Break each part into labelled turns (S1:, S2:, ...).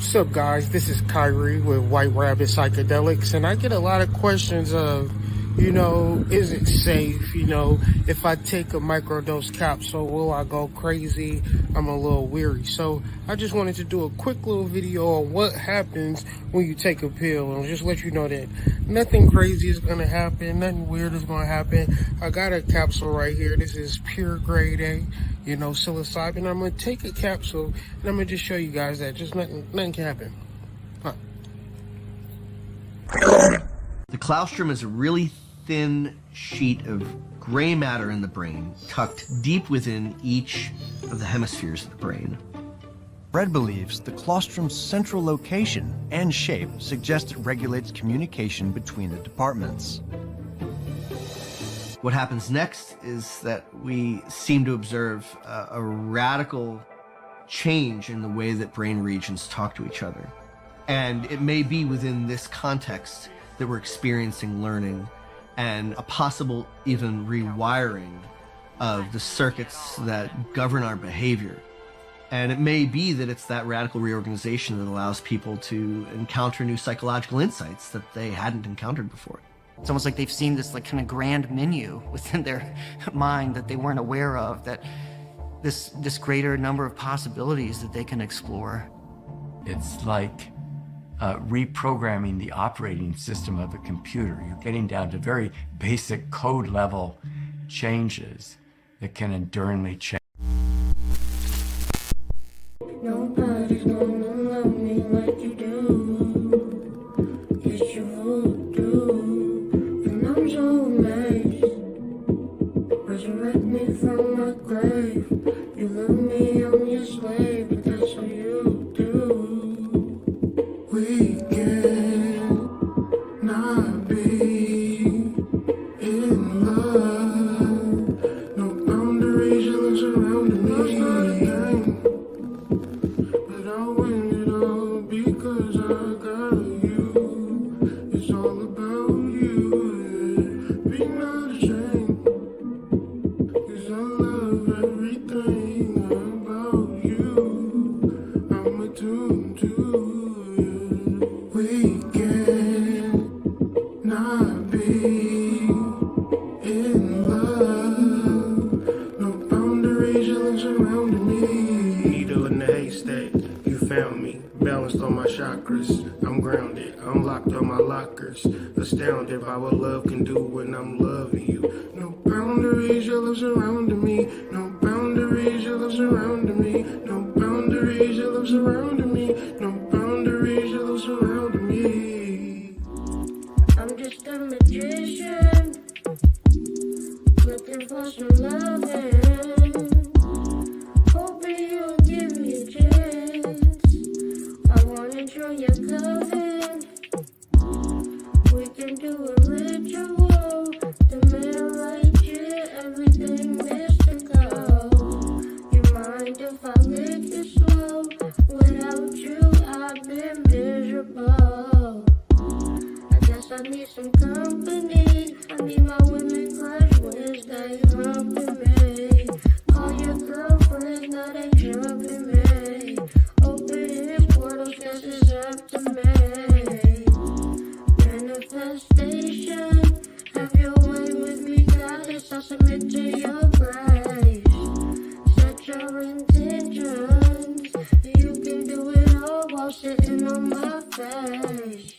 S1: What's up, guys? This is Kyrie with White Rabbit Psychedelics, and I get a lot of questions of, is it safe? If I take a microdose capsule, will I go crazy? I'm a little weary. So I just wanted to do a quick little video on what happens when you take a pill, and just let you know that nothing crazy is going to happen, nothing weird is going to happen. I got a capsule right here. This is pure grade A, psilocybin. I'm going to take a capsule, and I'm going to just show you guys that just nothing can happen.
S2: The claustrum is a really thin sheet of gray matter in the brain, tucked deep within each of the hemispheres of the brain.
S3: Fred believes the claustrum's central location and shape suggest it regulates communication between the departments.
S2: What happens next is that we seem to observe a radical change in the way that brain regions talk to each other. And it may be within this context that we're experiencing learning and a possible even rewiring of the circuits that govern our behavior. And it may be that it's that radical reorganization that allows people to encounter new psychological insights that they hadn't encountered before.
S4: It's almost like they've seen this kind of grand menu within their mind that they weren't aware of, that this greater number of possibilities that they can explore.
S5: It's like reprogramming the operating system of a computer. You're getting down to very basic code level changes that can enduringly change.
S6: Nobody's gonna love me like you do. It's your voodoo, and I'm so amazed. Resurrect me from my grave. You love me, I'm your slave, but that's how you do. We can not be in love. No boundaries, you live surrounding me. That's not a thing, but I win it all because I got you. It's all about you. Be not ashamed, 'cause I love everything about you. I'm attuned to. We can not be in love. No boundaries, you live surrounding me. Needle in the haystack, you found me. Balanced on my chakras, I'm grounded. I'm locked on my lockers. Astounded by what love can do when I'm loving you. No boundaries, you live surrounding me. No boundaries, you live surrounding me. No boundaries, you live surrounding me. No boundaries, you live surrounding me. I'm just a magician, looking for some loving. Hoping you'll give me a chance. I wanna join your coven. We can do a ritual to marry you, everything mystical. You mind if I lick you slow? Without you, I've been miserable. I guess I need some company. I need my women crush Wednesday humping me. Call your girlfriend, now they jumping me. Open his portals, guess it's up to me. Manifestation, have your way with me, goddess. I submit to your grace. Set your intentions. You can do it all while sitting on my face.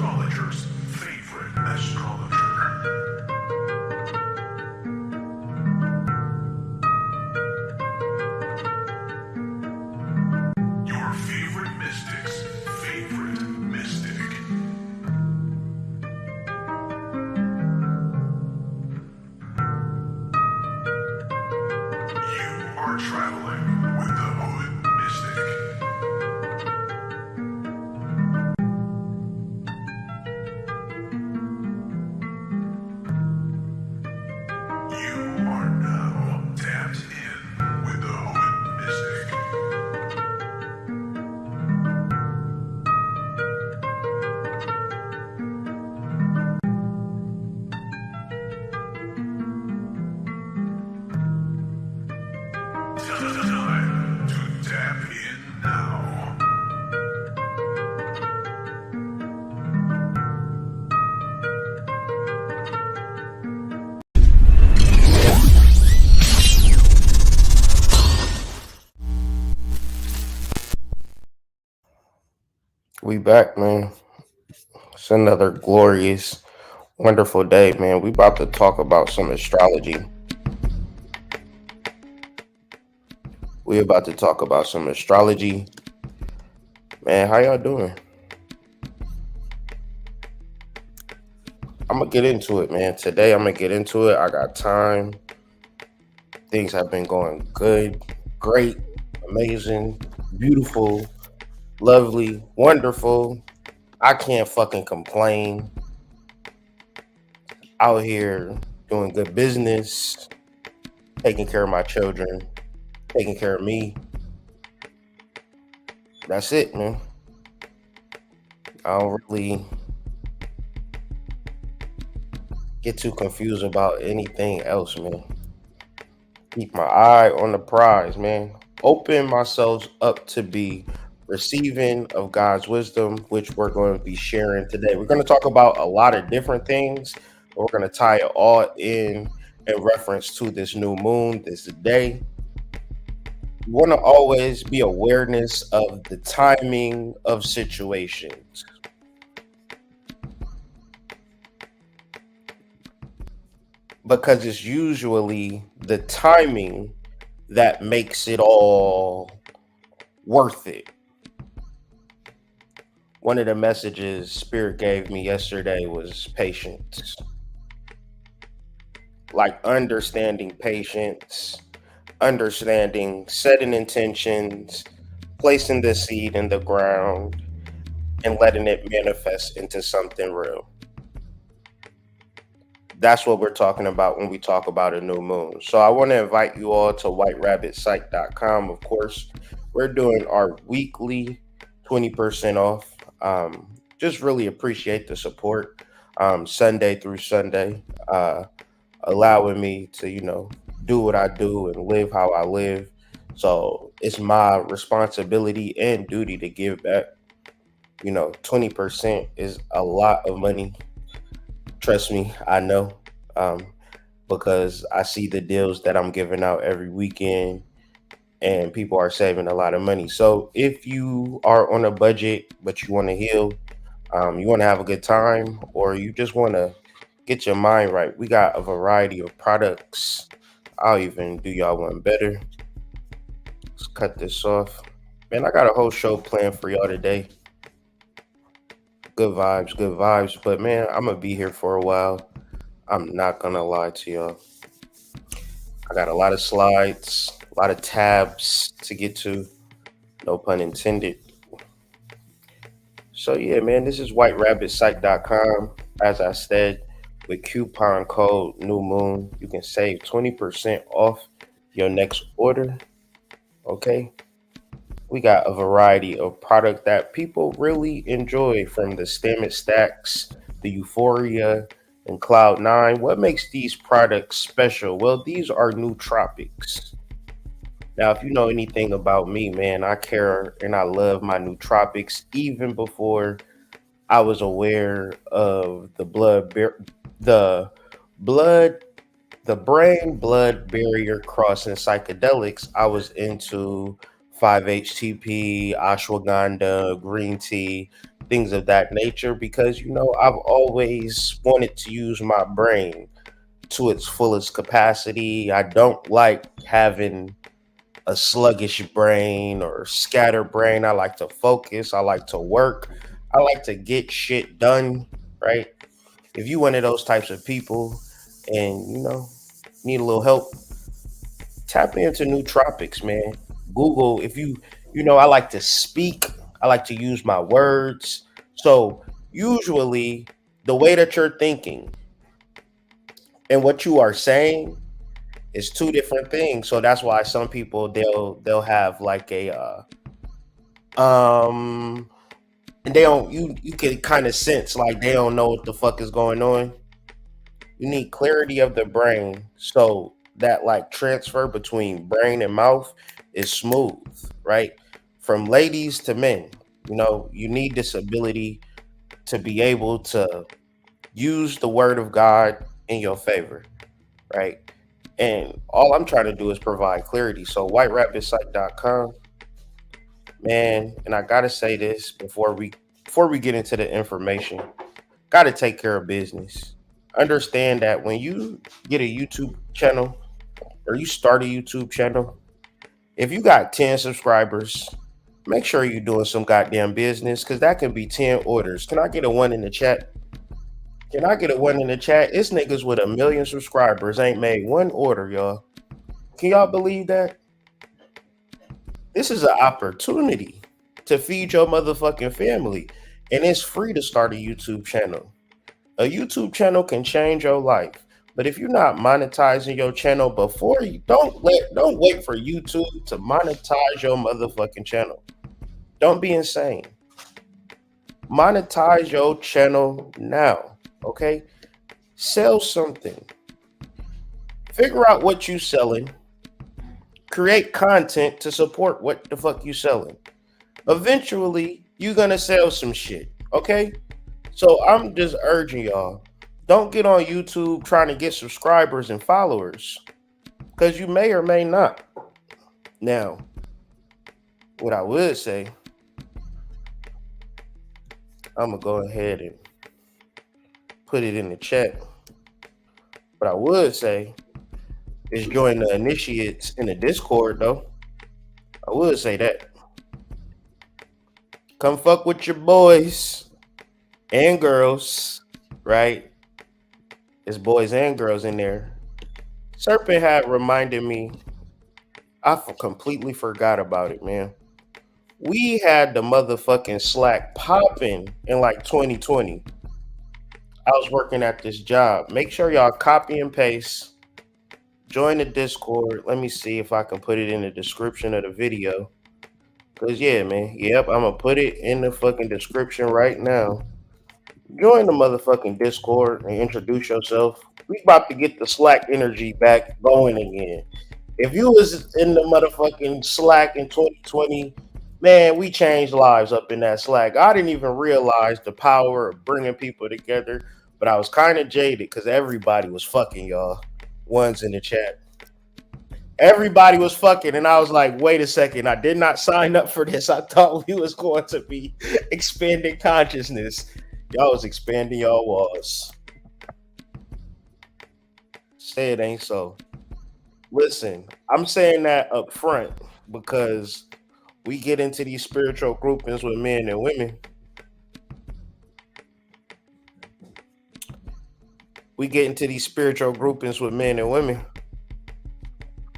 S7: astrologer's favorite astrologer. Your favorite mystic's favorite mystic. You are traveling with the Hood Mystic. You are now tapped in with the Hood Mystic. Time to tap in now.
S1: We back, man. It's another glorious, wonderful day, man. We about to talk about some astrology. Man, how y'all doing? I'm gonna get into it, man. Today I'm gonna get into it. I got time. Things have been going good, great, amazing, beautiful, lovely, wonderful. I can't fucking complain. Out here doing good business, taking care of my children, taking care of me. That's it, man. I don't really get too confused about anything else, man. Keep my eye on the prize, man. Open myself up to be receiving of God's wisdom, which we're going to be sharing today. We're going to talk about a lot of different things. We're going to tie it all in reference to this new moon, this day. You want to always be awareness of the timing of situations. Because it's usually the timing that makes it all worth it. One of the messages Spirit gave me yesterday was patience. Like understanding patience, understanding setting intentions, placing the seed in the ground, and letting it manifest into something real. That's what we're talking about when we talk about a new moon. So I want to invite you all to whiterabbitsite.com. Of course, we're doing our weekly 20% off. Just really appreciate the support. Sunday through Sunday, allowing me to, do what I do and live how I live. So it's my responsibility and duty to give back. 20% is a lot of money. Trust me, I know, because I see the deals that I'm giving out every weekend and people are saving a lot of money. So if you are on a budget, but you want to heal, you want to have a good time, or you just want to get your mind right, we got a variety of products. I'll even do y'all one better. Let's cut this off. Man, I got a whole show planned for y'all today. Good vibes. But man, I'm gonna be here for a while. I'm not gonna lie to y'all. I got a lot of slides, a lot of tabs to get to. No pun intended. So yeah, man, this is whiterabbitsite.com. As I said, with coupon code New Moon, you can save 20% off your next order. Okay. We got a variety of product that people really enjoy, from the Stammet Stacks, the Euphoria, and Cloud9. What makes these products special? Well, these are nootropics. Now, if you know anything about me, man, I care and I love my nootropics even before I was aware of the brain-blood barrier crossing psychedelics. I was into 5-HTP, ashwagandha, green tea,
S8: things of that nature, because I've always wanted to use my brain to its fullest capacity. I don't like having a sluggish brain or scattered brain. I like to focus. I like to work. I like to get shit done, right? If you one of those types of people and need a little help, tap into Nootropics, man. Google, if I like to speak, I like to use my words. So usually the way that you're thinking and what you are saying is two different things. So that's why some people they'll have like a and they don't you can kind of sense like they don't know what the fuck is going on. You need clarity of the brain so that like transfer between brain and mouth is smooth, right? From ladies to men, you need this ability to be able to use the word of God in your favor, right? And all I'm trying to do is provide clarity. So whiterabbitsite.com, man, and I gotta say this before we get into the information, gotta take care of business. Understand that when you get a YouTube channel or you start a YouTube channel, if you got 10 subscribers, make sure you're doing some goddamn business, because that can be 10 orders. Can I get a one in the chat? Can I get a one in the chat? It's niggas with 1 million subscribers ain't made one order, y'all. Can y'all believe that? This is an opportunity to feed your motherfucking family, and it's free to start a YouTube channel. A YouTube channel can change your life, but if you're not monetizing your channel before you don't wait for YouTube to monetize your motherfucking channel. Don't be insane. Monetize your channel now, okay? Sell something. Figure out what you selling. Create content to support what the fuck you selling. Eventually, you're gonna sell some shit, okay? So I'm just urging y'all, don't get on YouTube trying to get subscribers and followers, because you may or may not. Now, what I would say, I'm gonna go ahead and put it in the chat. What I would say is join the initiates in the Discord, though. I would say that. Come fuck with your boys and girls, right? There's boys and girls in there. Serpent had reminded me, completely forgot about it, man. We had the motherfucking Slack popping in like 2020. I was working at this job. Make sure y'all copy and paste. Join the Discord. Let me see if I can put it in the description of the video. Cause yeah, man. Yep, I'm gonna put it in the fucking description right now. Join the motherfucking Discord and introduce yourself. We about to get the Slack energy back going again. If you was in the motherfucking Slack in 2020, man, we changed lives up in that Slack. I didn't even realize the power of bringing people together, but I was kind of jaded because everybody was fucking, y'all. Ones in the chat. Everybody was fucking, and I was like, wait a second, I did not sign up for this. I thought we was going to be expanding consciousness. Y'all was expanding y'all walls. Say it ain't so. Listen, I'm saying that up front because we get into these spiritual groupings with men and women. We get into these spiritual groupings with men and women.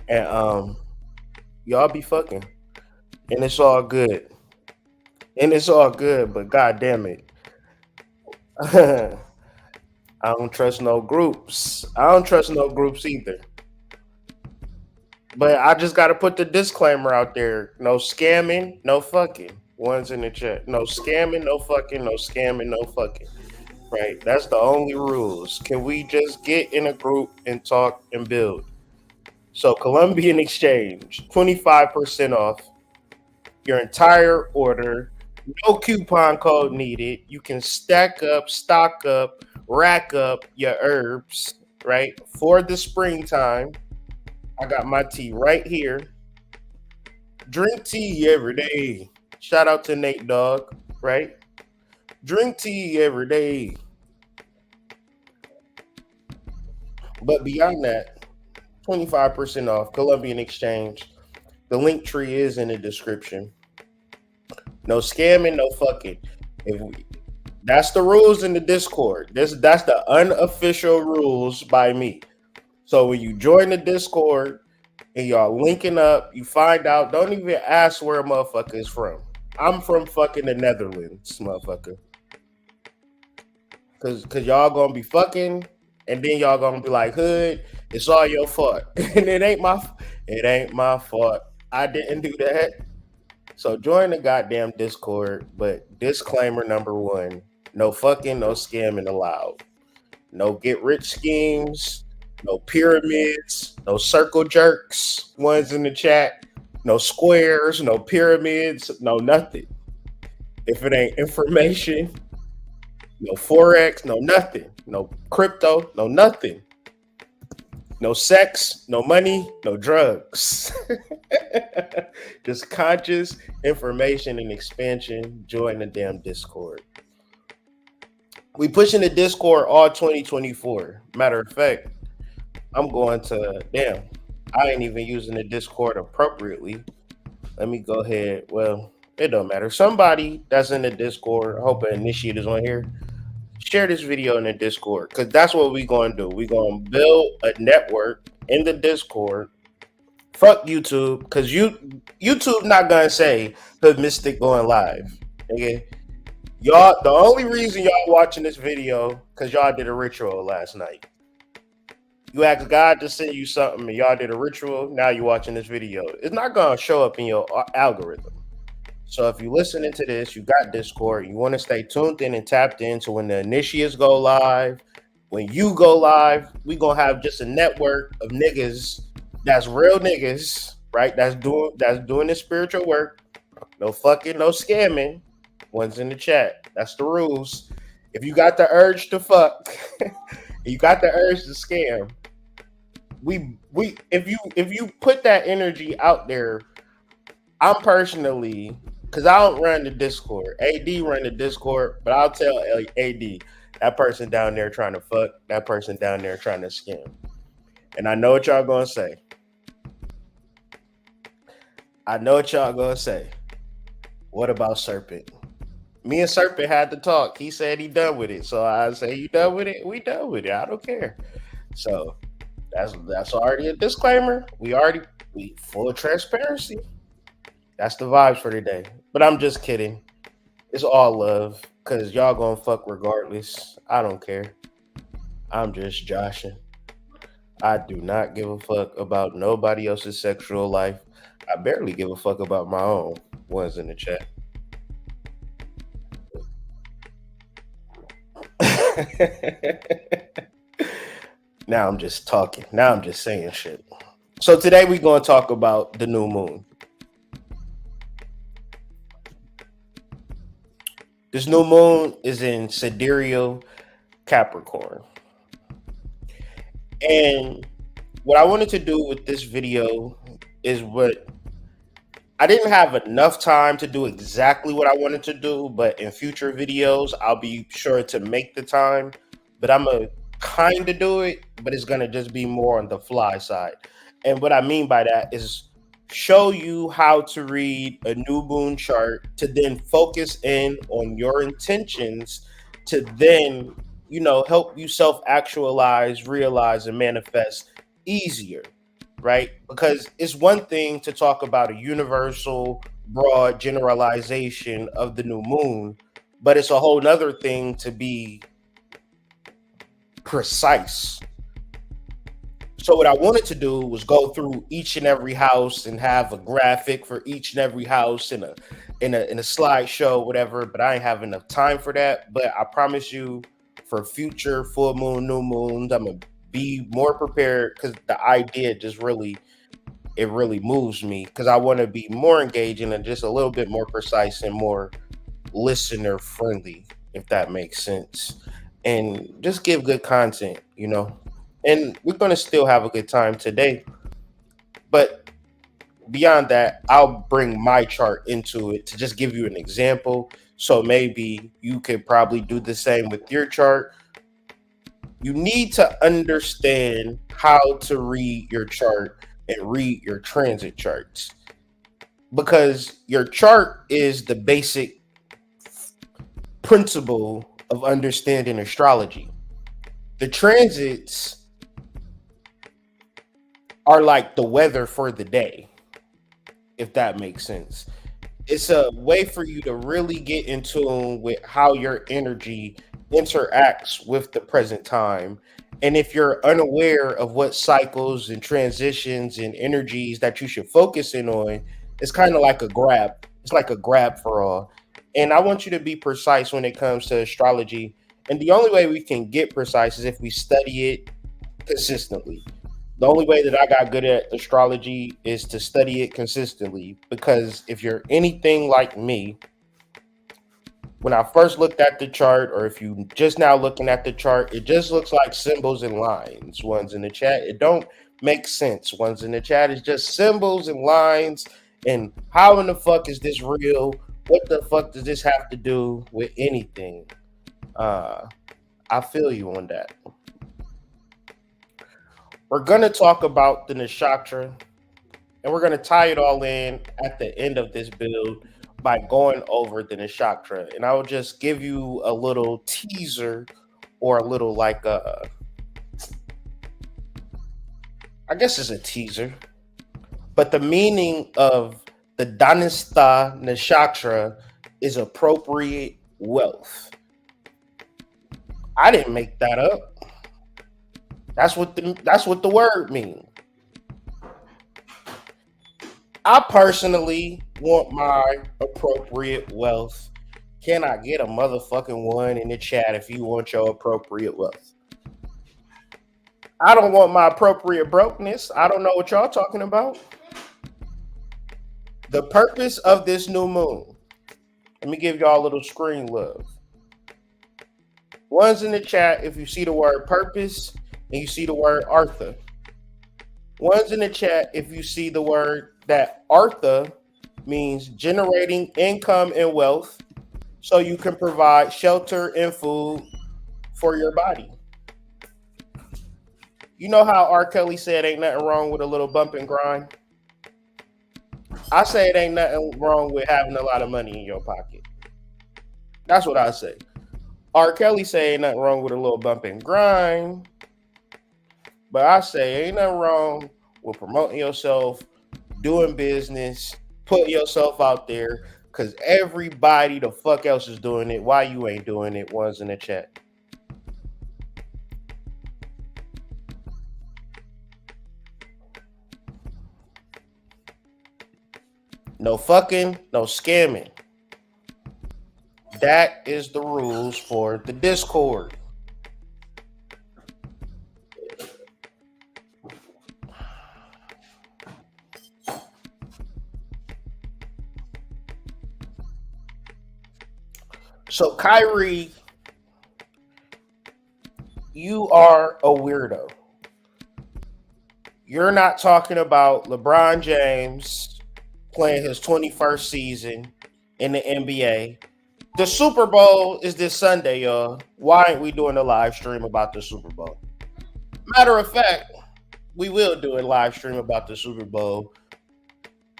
S8: And y'all be fucking. And it's all good. And it's all good, but god damn it. I don't trust no groups. I don't trust no groups either. But I just got to put the disclaimer out there. No scamming, no fucking. One's in the chat. No scamming, no fucking, no scamming, no fucking. Right? That's the only rules. Can we just get in a group and talk and build? So Colombian Exchange, 25% off your entire order. No coupon code needed. You can stack up, stock up, rack up your herbs, right? For the springtime. I got my tea right here. Drink tea every day. Shout out to Nate Dogg, right? Drink tea every day. But beyond that, 25% off Colombian Exchange. The link tree is in the description. No scamming, no fucking. That's the rules in the Discord. That's the unofficial rules by me. So when you join the Discord and y'all linking up, you find out. Don't even ask where a motherfucker is from. I'm from fucking the Netherlands, motherfucker. Cause y'all gonna be fucking, and then y'all gonna be like, Hood, it's all your fault. And it ain't my fault. I didn't do that. So join the goddamn Discord, but disclaimer number 1, no fucking, no scamming allowed. No get rich schemes, no pyramids, no circle jerks, ones in the chat, no squares, no pyramids, no nothing. If it ain't information, no Forex, no nothing. No crypto, no nothing. No sex, no money, no drugs. Just conscious information and expansion. Join the damn Discord. We pushing the Discord all 2024. Matter of fact, I'm going to, I ain't even using the Discord appropriately. Let me go ahead. Well, it don't matter. Somebody that's in the Discord, I hope an initiate is on here. Share this video in the Discord, because that's what we're going to do. We're going to build a network in the Discord. Fuck YouTube, because YouTube not going to say the Mystic going live. Okay? Y'all, the only reason y'all watching this video, because y'all did a ritual last night. You asked God to send you something, and y'all did a ritual. Now you're watching this video. It's not going to show up in your algorithm. So if you're listening to this, you got Discord, you want to stay tuned in and tapped into when the initiates go live. When you go live, we going to have just a network of niggas that's real niggas, right? That's doing the spiritual work. No fucking, no scamming. One's in the chat. That's the rules. If you got the urge to fuck, you got the urge to scam, if you put that energy out there, I'm personally, because I don't run the Discord. AD run the Discord, but I'll tell AD, that person down there trying to fuck, that person down there trying to scam. And I know what y'all gonna say. What about Serpent? Me and Serpent had to talk. He said he done with it. So I say, you done with it? We done with it. I don't care. So that's already a disclaimer. We full transparency. That's the vibes for today. But I'm just kidding. It's all love, because y'all gonna fuck regardless. I don't care. I'm just joshing. I do not give a fuck about nobody else's sexual life. I barely give a fuck about my own. One's in the chat. Now I'm just talking. Now I'm just saying shit. So today we're going to talk about the new moon. This new moon is in Sidereal Capricorn. And what I wanted to do with this video is I didn't have enough time to do exactly what I wanted to do, but in future videos, I'll be sure to make the time. But I'm going to kind of do it, but it's going to just be more on the fly side. And what I mean by that is show you how to read a new moon chart to then focus in on your intentions to then, help you self-actualize, realize, and manifest easier. Right? Because it's one thing to talk about a universal, broad generalization of the new moon, but it's a whole nother thing to be precise. So what I wanted to do was go through each and every house and have a graphic for each and every house in a slideshow, whatever, but I ain't have enough time for that. But I promise you, for future full moon, new moons, I'm gonna be more prepared, because the idea just really moves me, because I want to be more engaging and just a little bit more precise and more listener friendly, if that makes sense, and just give good content, and we're going to still have a good time today. But beyond that, I'll bring my chart into it to just give you an example So maybe you could probably do the same with your chart. You need to understand how to read your chart and read your transit charts, because your chart is the basic principle of understanding astrology. The transits are like the weather for the day, if that makes sense. It's a way for you to really get in tune with how your energy interacts with the present time. And if you're unaware of what cycles and transitions and energies that you should focus in on, it's kind of like a grab. It's like a grab for all. And I want you to be precise when it comes to astrology. And the only way we can get precise is if we study it consistently. The only way that I got good at astrology is to study it consistently, because if you're anything like me, when I first looked at the chart, or if you just now looking at the chart, it just looks like symbols and lines. Ones in the chat, it don't make sense. Ones in the chat is just symbols and lines. And how in the fuck is this real? What the fuck does this have to do with anything? I feel you on that. We're going to talk about the nakshatra, and we're going to tie it all in at the end of this build by going over the nakshatra. And I will just give you a little teaser, or a little like I guess it's a teaser. But the meaning of the Dhanistha Nakshatra is appropriate wealth. I didn't make that up. That's what the word means. I personally want my appropriate wealth. Can I get a motherfucking one in the chat if you want your appropriate wealth? I don't want my appropriate brokenness. I don't know what y'all talking about. The purpose of this new moon. Let me give y'all a little screen love. One's in the chat if you see the word purpose and you see the word Artha. One's in the chat if you see the word that Artha means generating income and wealth so you can provide shelter and food for your body. You know how R. Kelly said ain't nothing wrong with a little bump and grind? I say it ain't nothing wrong with having a lot of money in your pocket. That's what I say. R. Kelly say ain't nothing wrong with a little bump and grind. But I say ain't nothing wrong with promoting yourself, doing business, putting yourself out there, because everybody the fuck else is doing it. Why you ain't doing it? One's in the chat. No fucking, no scamming. That is the rules for the Discord. So, Kyrie, you are a weirdo. You're not talking about LeBron James playing his 21st season in the NBA. The Super Bowl is this Sunday, y'all. Why aren't we doing a live stream about the Super Bowl? Matter of fact, we will do a live stream about the Super Bowl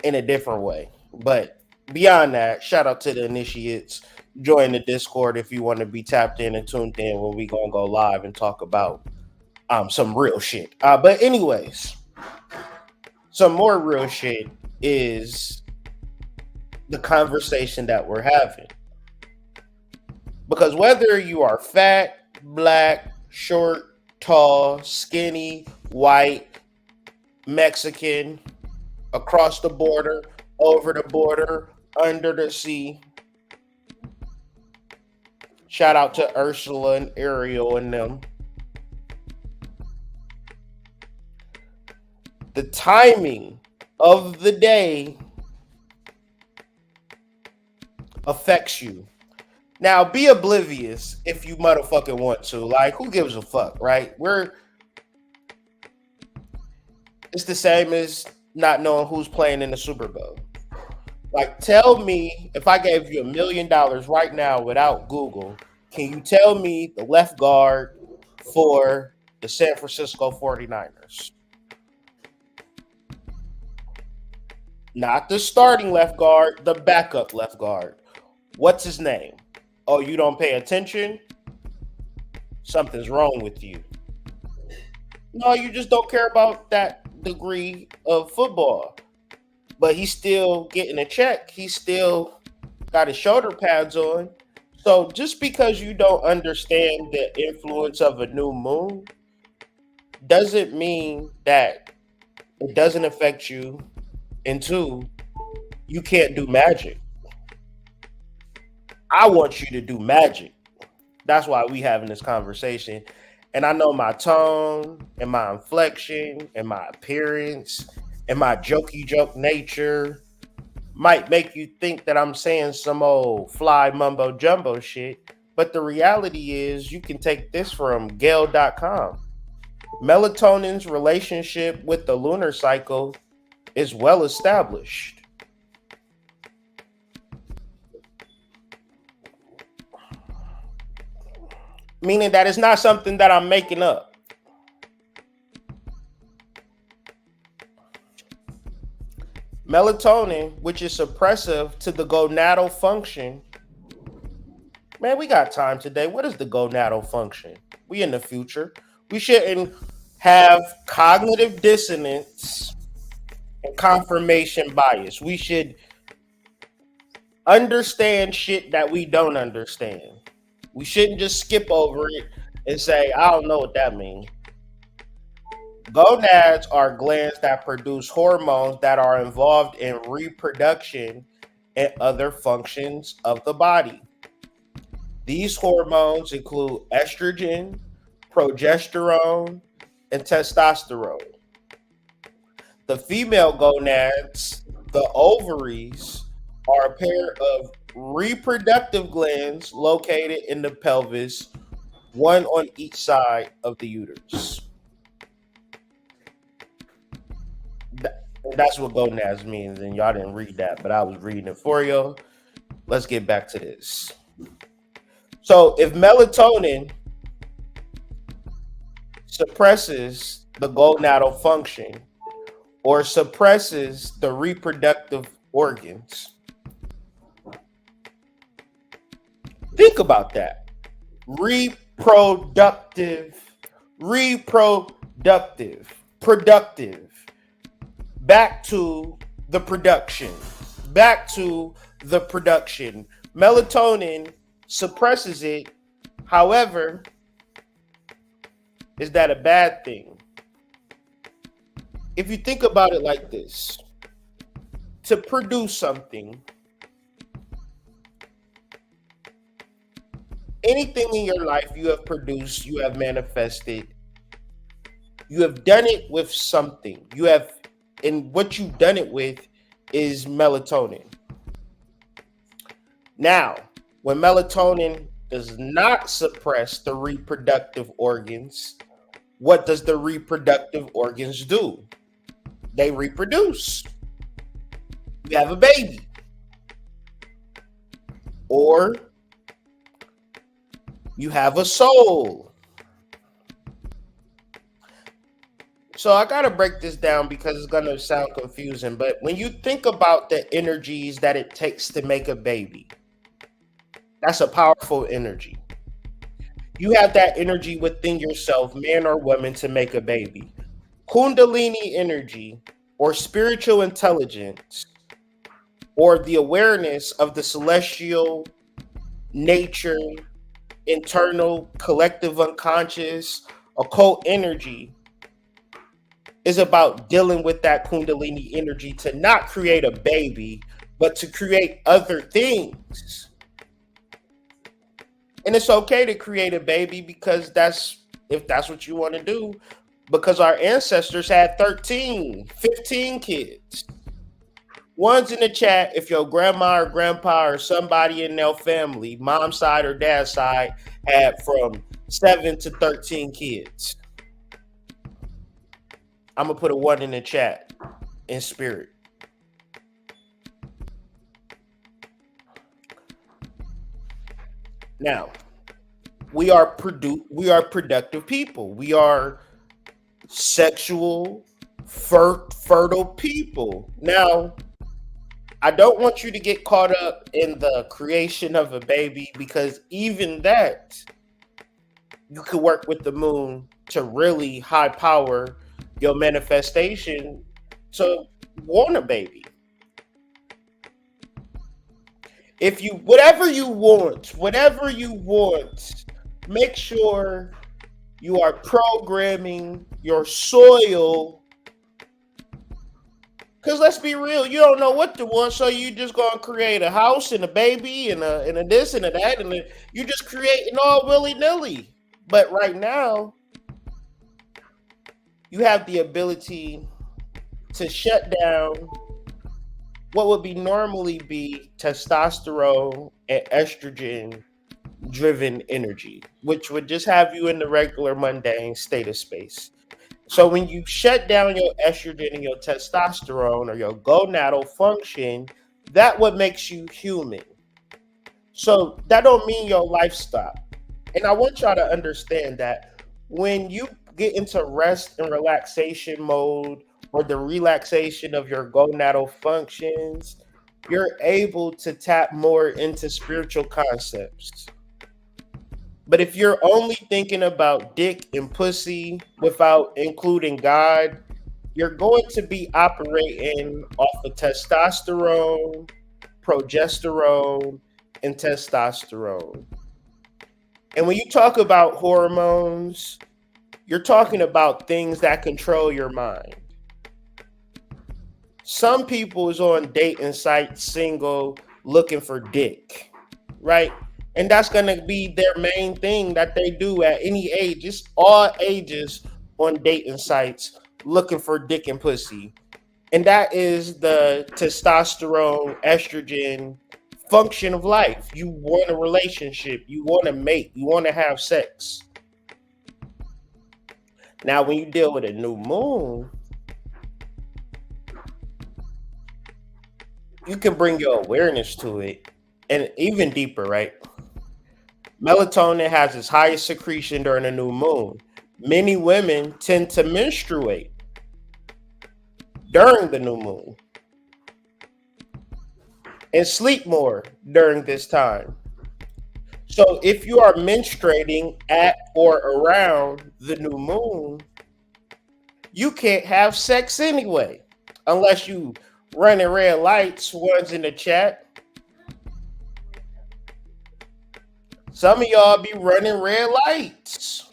S8: in a different way. But beyond that, shout out to the initiates. Join the Discord if you want to be tapped in and tuned in when we gonna go live and talk about some real shit. But anyways, some more real shit is the conversation that we're having. Because whether you are fat, black, short, tall, skinny, white, Mexican, across the border, over the border, under the sea. Shout out to Ursula and Ariel and them. The timing of the day affects you. Now, be oblivious if you motherfucking want to. Like, who gives a fuck, right? It's the same as not knowing who's playing in the Super Bowl. Like, tell me, if I gave you $1 million right now without Google, can you tell me the left guard for the San Francisco 49ers? Not the starting left guard, the backup left guard. What's his name? Oh, you don't pay attention? Something's wrong with you. No, you just don't care about that degree of football. But he's still getting a check. He's still got his shoulder pads on. So just because you don't understand the influence of a new moon doesn't mean that it doesn't affect you. And two, you can't do magic. I want you to do magic. That's why we having this conversation. And I know my tone and my inflection and my appearance and my jokey joke nature might make you think that I'm saying some old fly mumbo jumbo shit. But the reality is you can take this from Gale.com. Melatonin's relationship with the lunar cycle is well established. Meaning that it's not something that I'm making up. Melatonin, which is suppressive to the gonadal function. Man, we got time today. What is the gonadal function? We in the future. We shouldn't have cognitive dissonance and confirmation bias. We should understand shit that we don't understand. We shouldn't just skip over it and say, I don't know what that means. Gonads are glands that produce hormones that are involved in reproduction and other functions of the body. These hormones include estrogen, progesterone, and testosterone. The female gonads, the ovaries, are a pair of reproductive glands located in the pelvis, one on each side of the uterus. That's what gonads means, and y'all didn't read that, but I was reading it for you. Let's get back to this. So if melatonin suppresses the gonadal function or suppresses the reproductive organs, think about that. Reproductive, productive. Back to the production. Melatonin suppresses it. However, is that a bad thing? If you think about it like this, to produce something, anything in your life you have produced, you have manifested, you have done it with something. And what you've done it with is melatonin. Now, when melatonin does not suppress the reproductive organs, what does the reproductive organs do? They reproduce. You have a baby. Or you have a soul. So I got to break this down because it's going to sound confusing. But when you think about the energies that it takes to make a baby, that's a powerful energy. You have that energy within yourself, man or woman, to make a baby. Kundalini energy or spiritual intelligence or the awareness of the celestial nature, internal, collective unconscious, occult energy is about dealing with that Kundalini energy to not create a baby, but to create other things. And it's okay to create a baby because if that's what you want to do, because our ancestors had 13, 15 kids. One's in the chat if your grandma or grandpa or somebody in their family, mom's side or dad's side, had from 7 to 13 kids. I'm going to put a 1 in the chat in spirit. Now, we are productive people. We are sexual, fertile people. Now, I don't want you to get caught up in the creation of a baby, because even that, you could work with the moon to really high power your manifestation to want a baby. If you, whatever you want, make sure you are programming your soil. Because let's be real, you don't know what to want, so you just gonna create a house and a baby and a this and a that, and you just creating all willy nilly. But right now, you have the ability to shut down what would be normally be testosterone and estrogen driven energy, which would just have you in the regular mundane state of space. So when you shut down your estrogen and your testosterone or your gonadal function, that what makes you human. So that don't mean your life stop. And I want y'all to understand that when you get into rest and relaxation mode, or the relaxation of your gonadal functions, you're able to tap more into spiritual concepts. But if you're only thinking about dick and pussy without including God, you're going to be operating off of testosterone, progesterone, and testosterone. And when you talk about hormones, you're talking about things that control your mind. Some people is on dating sites, single, looking for dick, right? And that's going to be their main thing that they do at any age. It's all ages on dating sites looking for dick and pussy. And that is the testosterone, estrogen function of life. You want a relationship. You want to mate. You want to have sex. Now, when you deal with a new moon, you can bring your awareness to it, and even deeper, right? Melatonin has its highest secretion during a new moon. Many women tend to menstruate during the new moon and sleep more during this time. So if you are menstruating at or around the new moon, you can't have sex anyway, unless you running red lights. One's in the chat. Some of y'all be running red lights,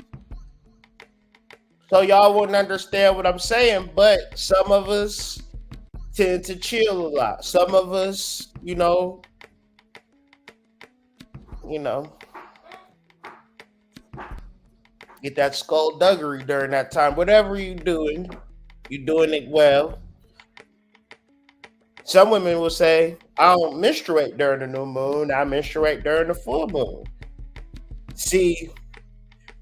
S8: so y'all wouldn't understand what I'm saying. But some of us tend to chill a lot. Some of us, get that skullduggery during that time. Whatever you're doing it well. Some women will say, I don't menstruate during the new moon, I menstruate during the full moon. See,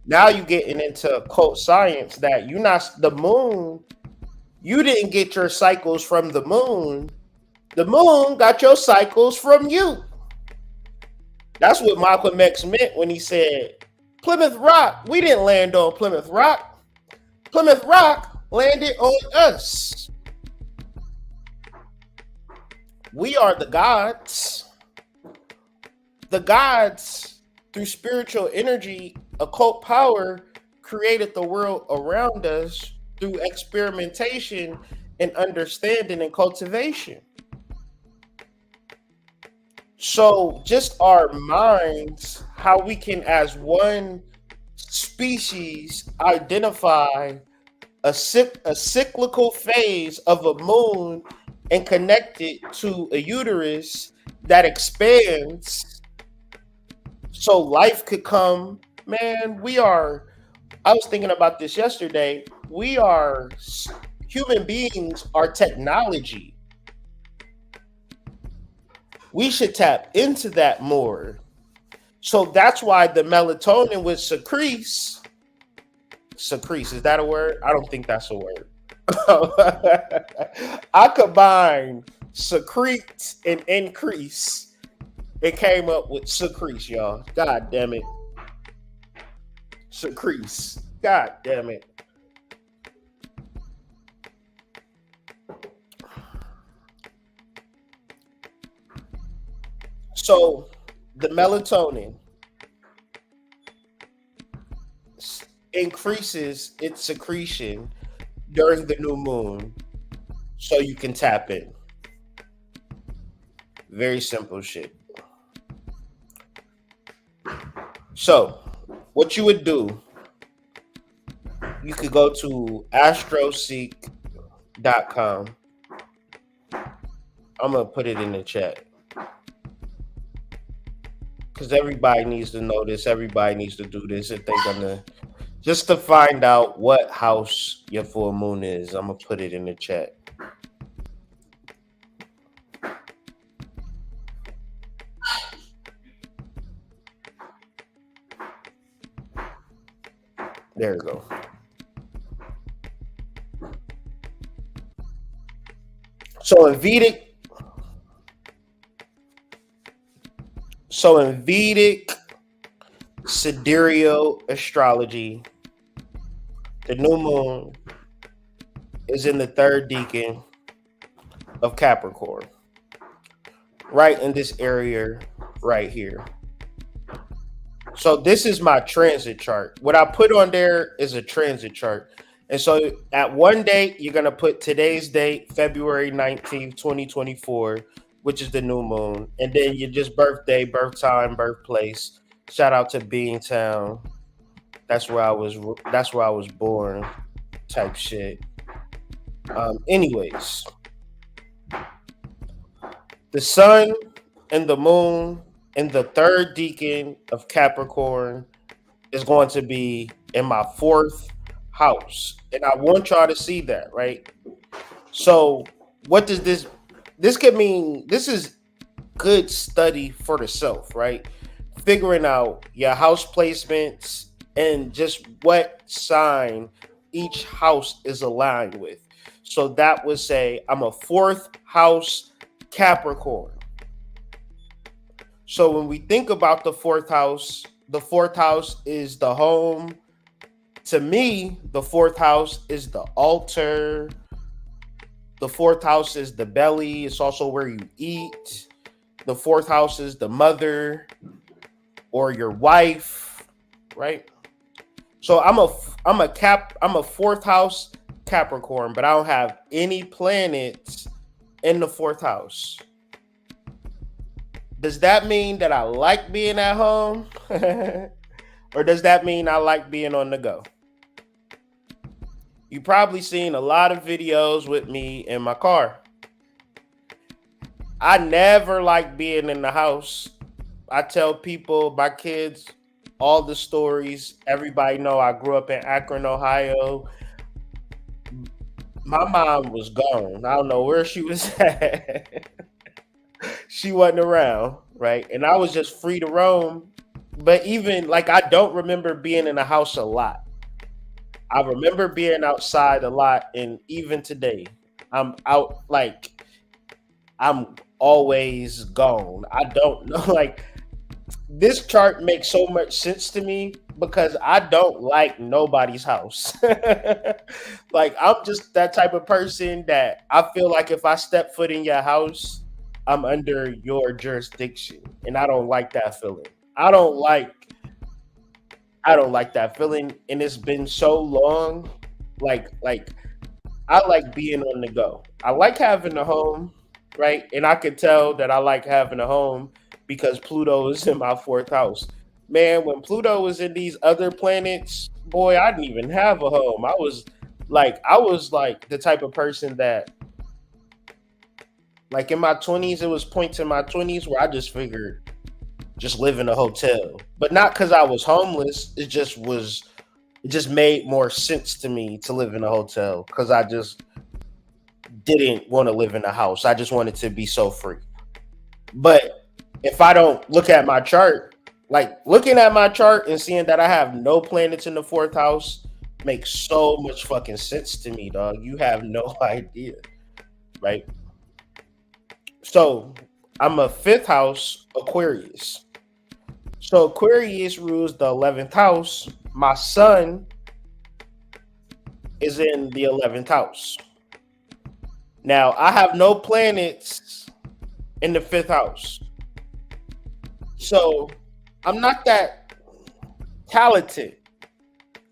S8: now you're getting into occult science that the moon, you didn't get your cycles from the moon. The moon got your cycles from you. That's what Malcolm X meant when he said, Plymouth Rock, we didn't land on Plymouth Rock. Plymouth Rock landed on us. We are the gods. The gods, through spiritual energy, occult power, created the world around us through experimentation and understanding and cultivation. So just our minds, how we can as one species identify a cyclical phase of a moon and connect it to a uterus that expands so life could come. Man, I was thinking about this yesterday. Human beings are technology. We should tap into that more. So that's why the melatonin would secrete. Secrete, is that a word? I don't think that's a word. I combine secrete and increase. It came up with secrete, y'all. God damn it. Secrete. God damn it. So the melatonin increases its secretion during the new moon so you can tap in. Very simple shit. So, what you would do, you could go to astroseek.com. I'm going to put it in the chat. Because everybody needs to know this. Everybody needs to do this if they're going to. Just to find out what house your full moon is, I'm going to put it in the chat. There we go. So in Vedic Sidereal Astrology, the new moon is in the third decan of Capricorn, right in this area right here. So this is my transit chart. What I put on there is a transit chart. And so at one date, you're going to put today's date, February 19th, 2024, which is the new moon. And then your just birthday, birth time, birthplace. Shout out to Beantown. That's where I was born type shit. Anyways, the sun and the moon in the third decan of Capricorn is going to be in my fourth house. And I want y'all to see that, right? So what does this could mean? This is good study for the self, right? Figuring out your house placements and just what sign each house is aligned with. So that would say I'm a fourth house Capricorn. So when we think about the fourth house is the home. To me, the fourth house is the altar. The fourth house is the belly. It's also where you eat. The fourth house is the mother or your wife, right? So I'm a fourth house Capricorn, but I don't have any planets in the fourth house. Does that mean that I like being at home? Or does that mean I like being on the go? You probably seen a lot of videos with me in my car. I never like being in the house. I tell people, my kids, all the stories. Everybody know I grew up in Akron, Ohio. My mom was gone. I don't know where she was at. She wasn't around, right? And I was just free to roam. But even like I don't remember being in the house a lot. I remember being outside a lot, and even today, I'm out like I'm always gone. I don't know, like this chart makes so much sense to me because I don't like nobody's house. Like I'm just that type of person that I feel like if I step foot in your house, I'm under your jurisdiction, and I don't like that feeling. I don't like that feeling, and it's been so long. Like I like being on the go. I like having a home, right? And I could tell that I like having a home because Pluto is in my fourth house. Man, when Pluto was in these other planets, boy, I didn't even have a home. I was like the type of person that, like in my 20s, it was points in my 20s where I just figured just live in a hotel. But not because I was homeless. It just made more sense to me to live in a hotel because I just didn't want to live in a house. I just wanted to be so free. But if I don't look at my chart, like looking at my chart and seeing that I have no planets in the fourth house makes so much fucking sense to me, dog. You have no idea, right? So I'm a fifth house Aquarius. So Aquarius rules the 11th house. My sun is in the 11th house. Now, I have no planets in the fifth house. So I'm not that talented,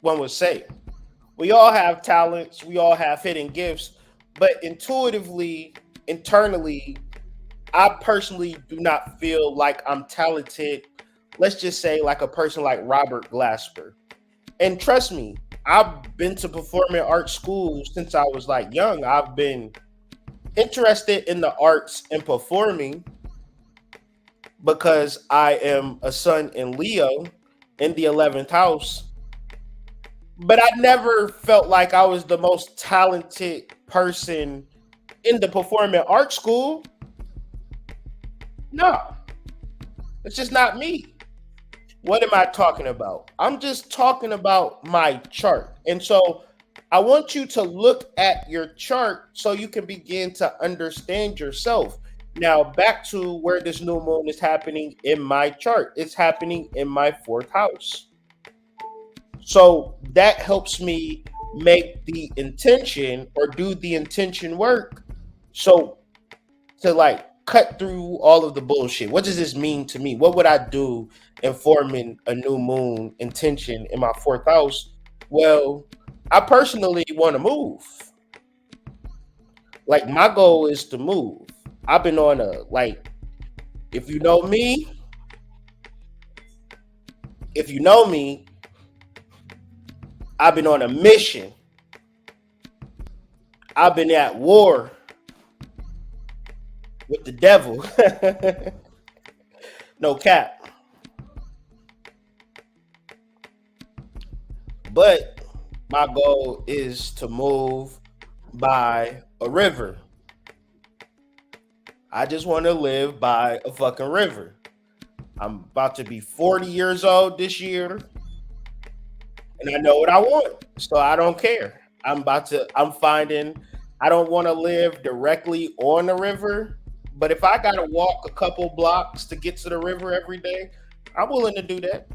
S8: one would say. We all have talents, we all have hidden gifts, but intuitively, internally, I personally do not feel like I'm talented. Let's just say like a person like Robert Glasper. And trust me, I've been to performing arts schools since I was like young. I've been interested in the arts and performing because I am a sun in Leo in the 11th house. But I never felt like I was the most talented person in the performing arts school. No, it's just not me. What am I talking about? I'm just talking about my chart. And so I want you to look at your chart so you can begin to understand yourself. Now, back to where this new moon is happening in my chart. It's happening in my fourth house. So that helps me make the intention or do the intention work. So to like cut through all of the bullshit. What does this mean to me? What would I do in forming a new moon intention in my fourth house? Well, I personally want to move. Like my goal is to move. I've been on a like, if you know me, I've been on a mission. I've been at war with the devil. No cap. But my goal is to move by a river. I just want to live by a fucking river. I'm about to be 40 years old this year. And I know what I want. So I don't care. I'm finding I don't want to live directly on the river. But if I got to walk a couple blocks to get to the river every day, I'm willing to do that.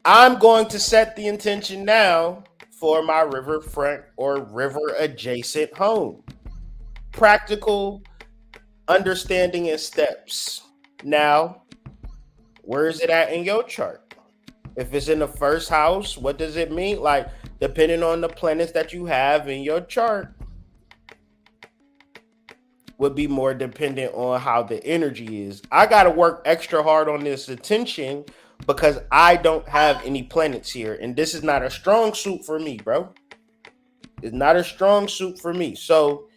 S8: I'm going to set the intention now for my riverfront or river adjacent home. Practical understanding and steps. Now, where is it at in your chart? If it's in the first house, what does it mean? Like, depending on the planets that you have in your chart, would be more dependent on how the energy is. I got to work extra hard on this attention because I don't have any planets here. And this is not a strong suit for me, bro. It's not a strong suit for me. So,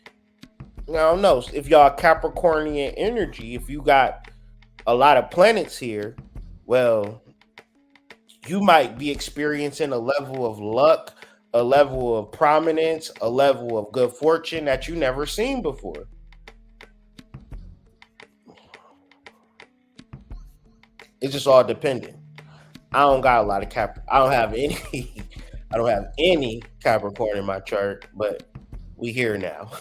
S8: I don't know. If y'all Capricornian energy, if you got a lot of planets here, well, you might be experiencing a level of luck, a level of prominence, a level of good fortune that you never seen before. It's just all dependent. I don't got a lot of I don't have any Capricorn in my chart, but we here now.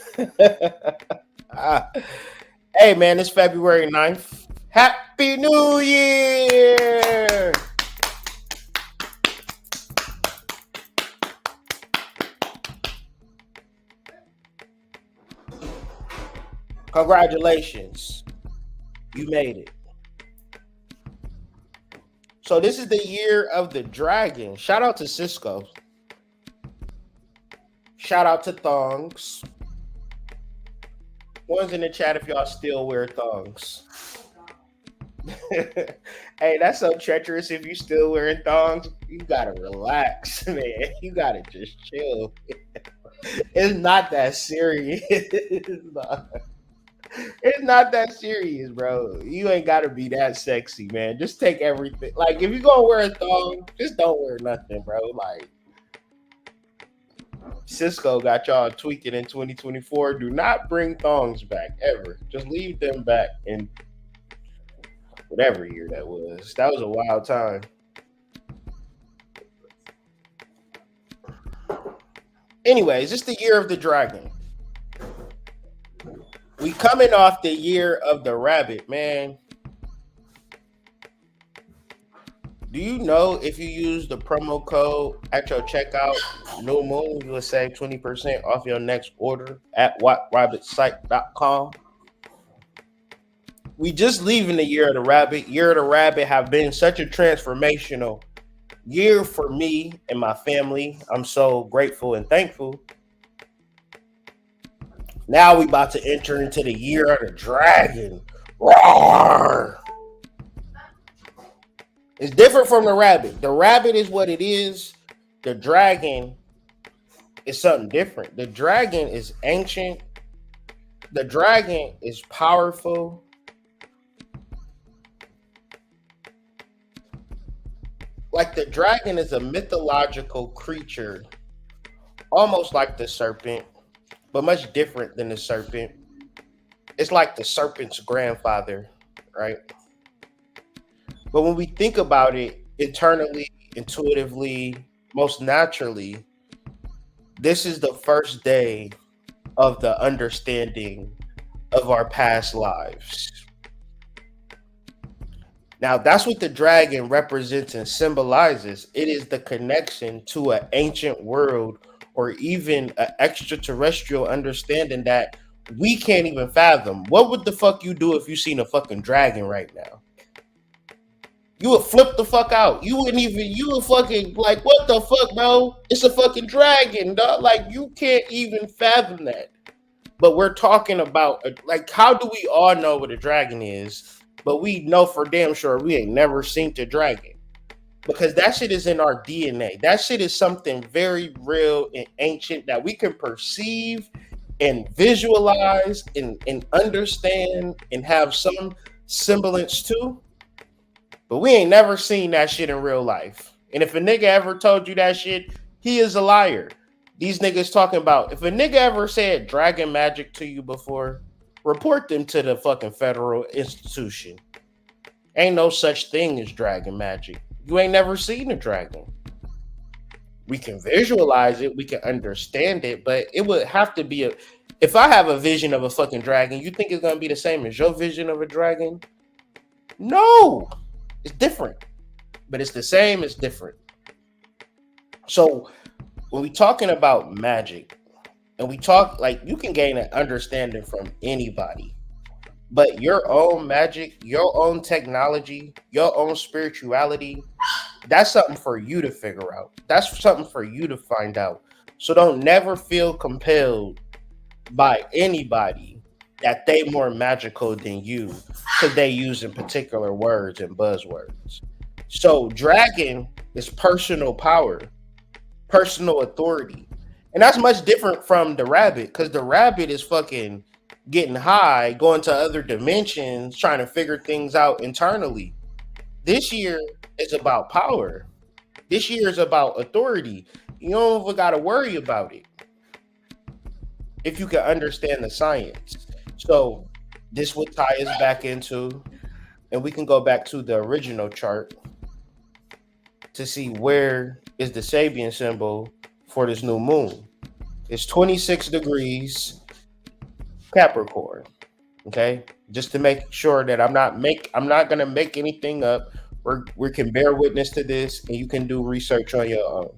S8: Hey man, it's February 9th. Happy New Year! Congratulations. You made it. So this is the year of the dragon. Shout out to Cisco. Shout out to thongs. One's in the chat if y'all still wear thongs. Hey, that's so treacherous. If you still wearing thongs, you gotta relax, man. You gotta just chill. It's not that serious. It's not that serious, bro. You ain't gotta be that sexy, man. Just take everything. Like, if you gonna wear a thong, just don't wear nothing, bro. Like, Cisco got y'all tweaking in 2024. Do not bring thongs back ever. Just leave them back in whatever year that was. That was a wild time. Anyways, it's the year of the dragon. We coming off the year of the rabbit, man. Do you know if you use the promo code at your checkout, New Moon, you will save 20% off your next order at whatrabbitsite.com? We just leaving the year of the rabbit. Year of the rabbit have been such a transformational year for me and my family. I'm so grateful and thankful. Now we about to enter into the year of the dragon. Roar! It's different from the rabbit. The rabbit is what it is. The dragon is something different. The dragon is ancient. The dragon is powerful. Like the dragon is a mythological creature, almost like the serpent, but much different than the serpent. It's like the serpent's grandfather, right? But when we think about it internally, intuitively, most naturally, this is the first day of the understanding of our past lives. Now, that's what the dragon represents and symbolizes. It is the connection to an ancient world or even an extraterrestrial understanding that we can't even fathom. What would the fuck you do if you seen a fucking dragon right now? You would flip the fuck out. You would fucking like, what the fuck, bro? It's a fucking dragon, dog. Like, you can't even fathom that. But we're talking about, like, how do we all know what a dragon is? But we know for damn sure we ain't never seen the dragon. Because that shit is in our DNA. That shit is something very real and ancient that we can perceive and visualize and understand and have some semblance to. But we ain't never seen that shit in real life. And if a nigga ever told you that shit, he is a liar. These niggas talking about, if a nigga ever said dragon magic to you before, report them to the fucking federal institution. Ain't no such thing as dragon magic. You ain't never seen a dragon. We can visualize it, we can understand it, but it would have to be if I have a vision of a fucking dragon, you think it's gonna be the same as your vision of a dragon? No. It's different, but it's the same, it's different. So when we talking about magic, and we talk, like, you can gain an understanding from anybody, but your own magic, your own technology, your own spirituality, that's something for you to figure out. That's something for you to find out. So don't never feel compelled by anybody that they more magical than you because they using particular words and buzzwords. So dragon is personal power, personal authority. And that's much different from the rabbit, because the rabbit is fucking getting high, going to other dimensions, trying to figure things out internally. This year is about power. This year is about authority. You don't even got to worry about it if you can understand the science. So this would tie us back into, and we can go back to the original chart to see where is the Sabian symbol for this new moon. It's 26 degrees Capricorn. Okay, just to make sure that I'm not gonna make anything up. We can bear witness to this, and you can do research on your own.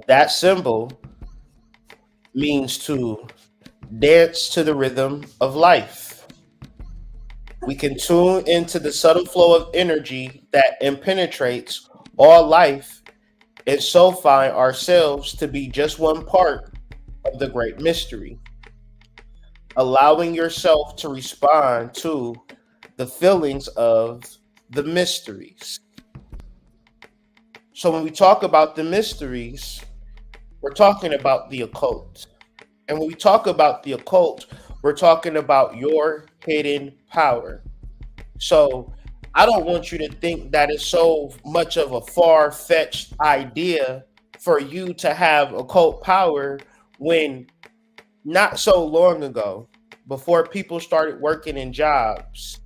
S8: That symbol means to dance to the rhythm of life. We can tune into the subtle flow of energy that impenetrates all life and so find ourselves to be just one part of the great mystery. Allowing yourself to respond to the feelings of the mysteries. So when we talk about the mysteries, we're talking about the occult. And when we talk about the occult, we're talking about your hidden power. So I don't want you to think that it's so much of a far-fetched idea for you to have occult power when not so long ago, before people started working in jobs,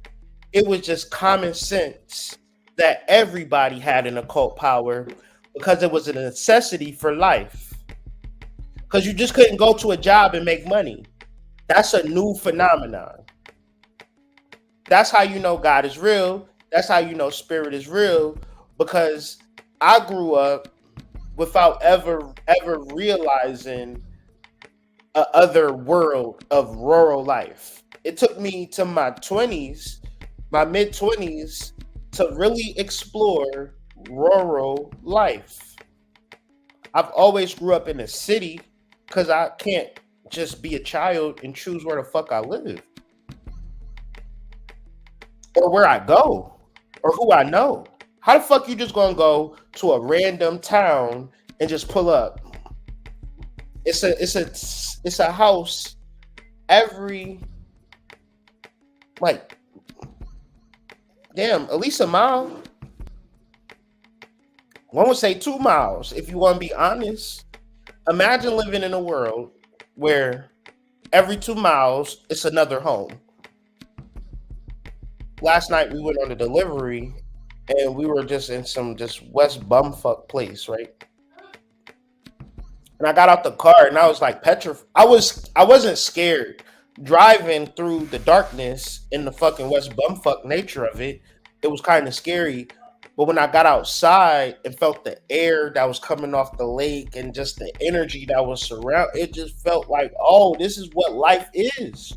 S8: it was just common sense that everybody had an occult power because it was a necessity for life. because you just couldn't go to a job and make money. That's a new phenomenon. That's how you know God is real. That's how you know spirit is real, because I grew up without ever realizing a other world of rural life. It took me to my 20s, my mid 20s, to really explore rural life. I've always grew up in a city because I can't just be a child and choose where the fuck I live or where I go or who I know. How the fuck you just gonna go to a random town and just pull up? It's a house every, like, damn, at least a mile. One would say 2 miles if you want to be honest. Imagine living in a world where every 2 miles it's another home. Last night we went on a delivery and we were just in some just West bumfuck place, right? And I got out the car and I was like petrified. I wasn't scared driving through the darkness in the fucking West bumfuck nature of it. It was kind of scary. But when I got outside and felt the air that was coming off the lake and just the energy that was surround, it just felt like, oh, this is what life is.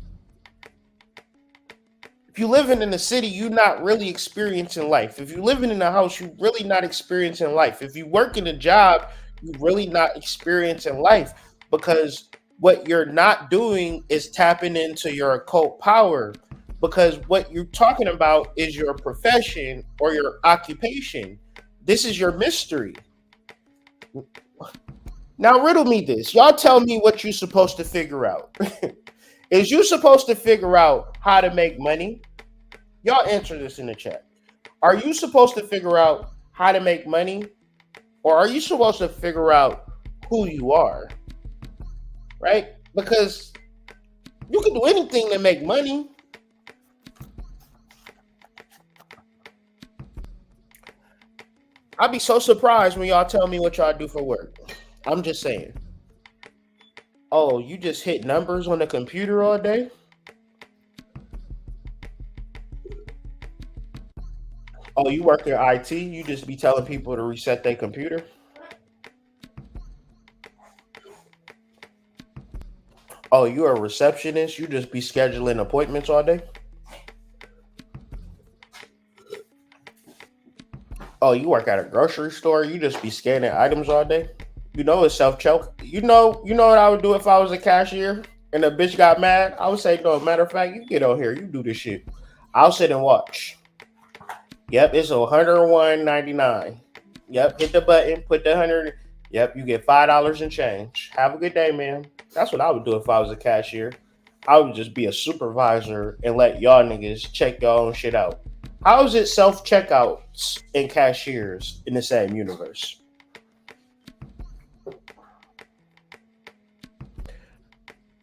S8: If you're living in the city, you're not really experiencing life. If you're living in a house, you're really not experiencing life. If you work in a job, you're really not experiencing life, because what you're not doing is tapping into your occult power, because what you're talking about is your profession or your occupation. This is your mystery. Now riddle me this. Y'all tell me what you're supposed to figure out. Is you supposed to figure out how to make money? Y'all answer this in the chat. Are you supposed to figure out how to make money? Or are you supposed to figure out who you are? Right? Because you can do anything to make money. I'd be so surprised when y'all tell me what y'all do for work. I'm just saying. Oh, you just hit numbers on the computer all day? Oh, you work in IT? You just be telling people to reset their computer? Oh, you're a receptionist? You just be scheduling appointments all day? Oh, you work at a grocery store? You just be scanning items all day? You know it's self-check. You know what I would do if I was a cashier and a bitch got mad? I would say, no, matter of fact, you get on here, you do this shit. I'll sit and watch. Yep, it's $101.99. Yep, hit the button, put the 100. Yep, you get $5 and change. Have a good day, man. That's what I would do if I was a cashier. I would just be a supervisor and let y'all niggas check your own shit out. How is it self-checkouts and cashiers in the same universe?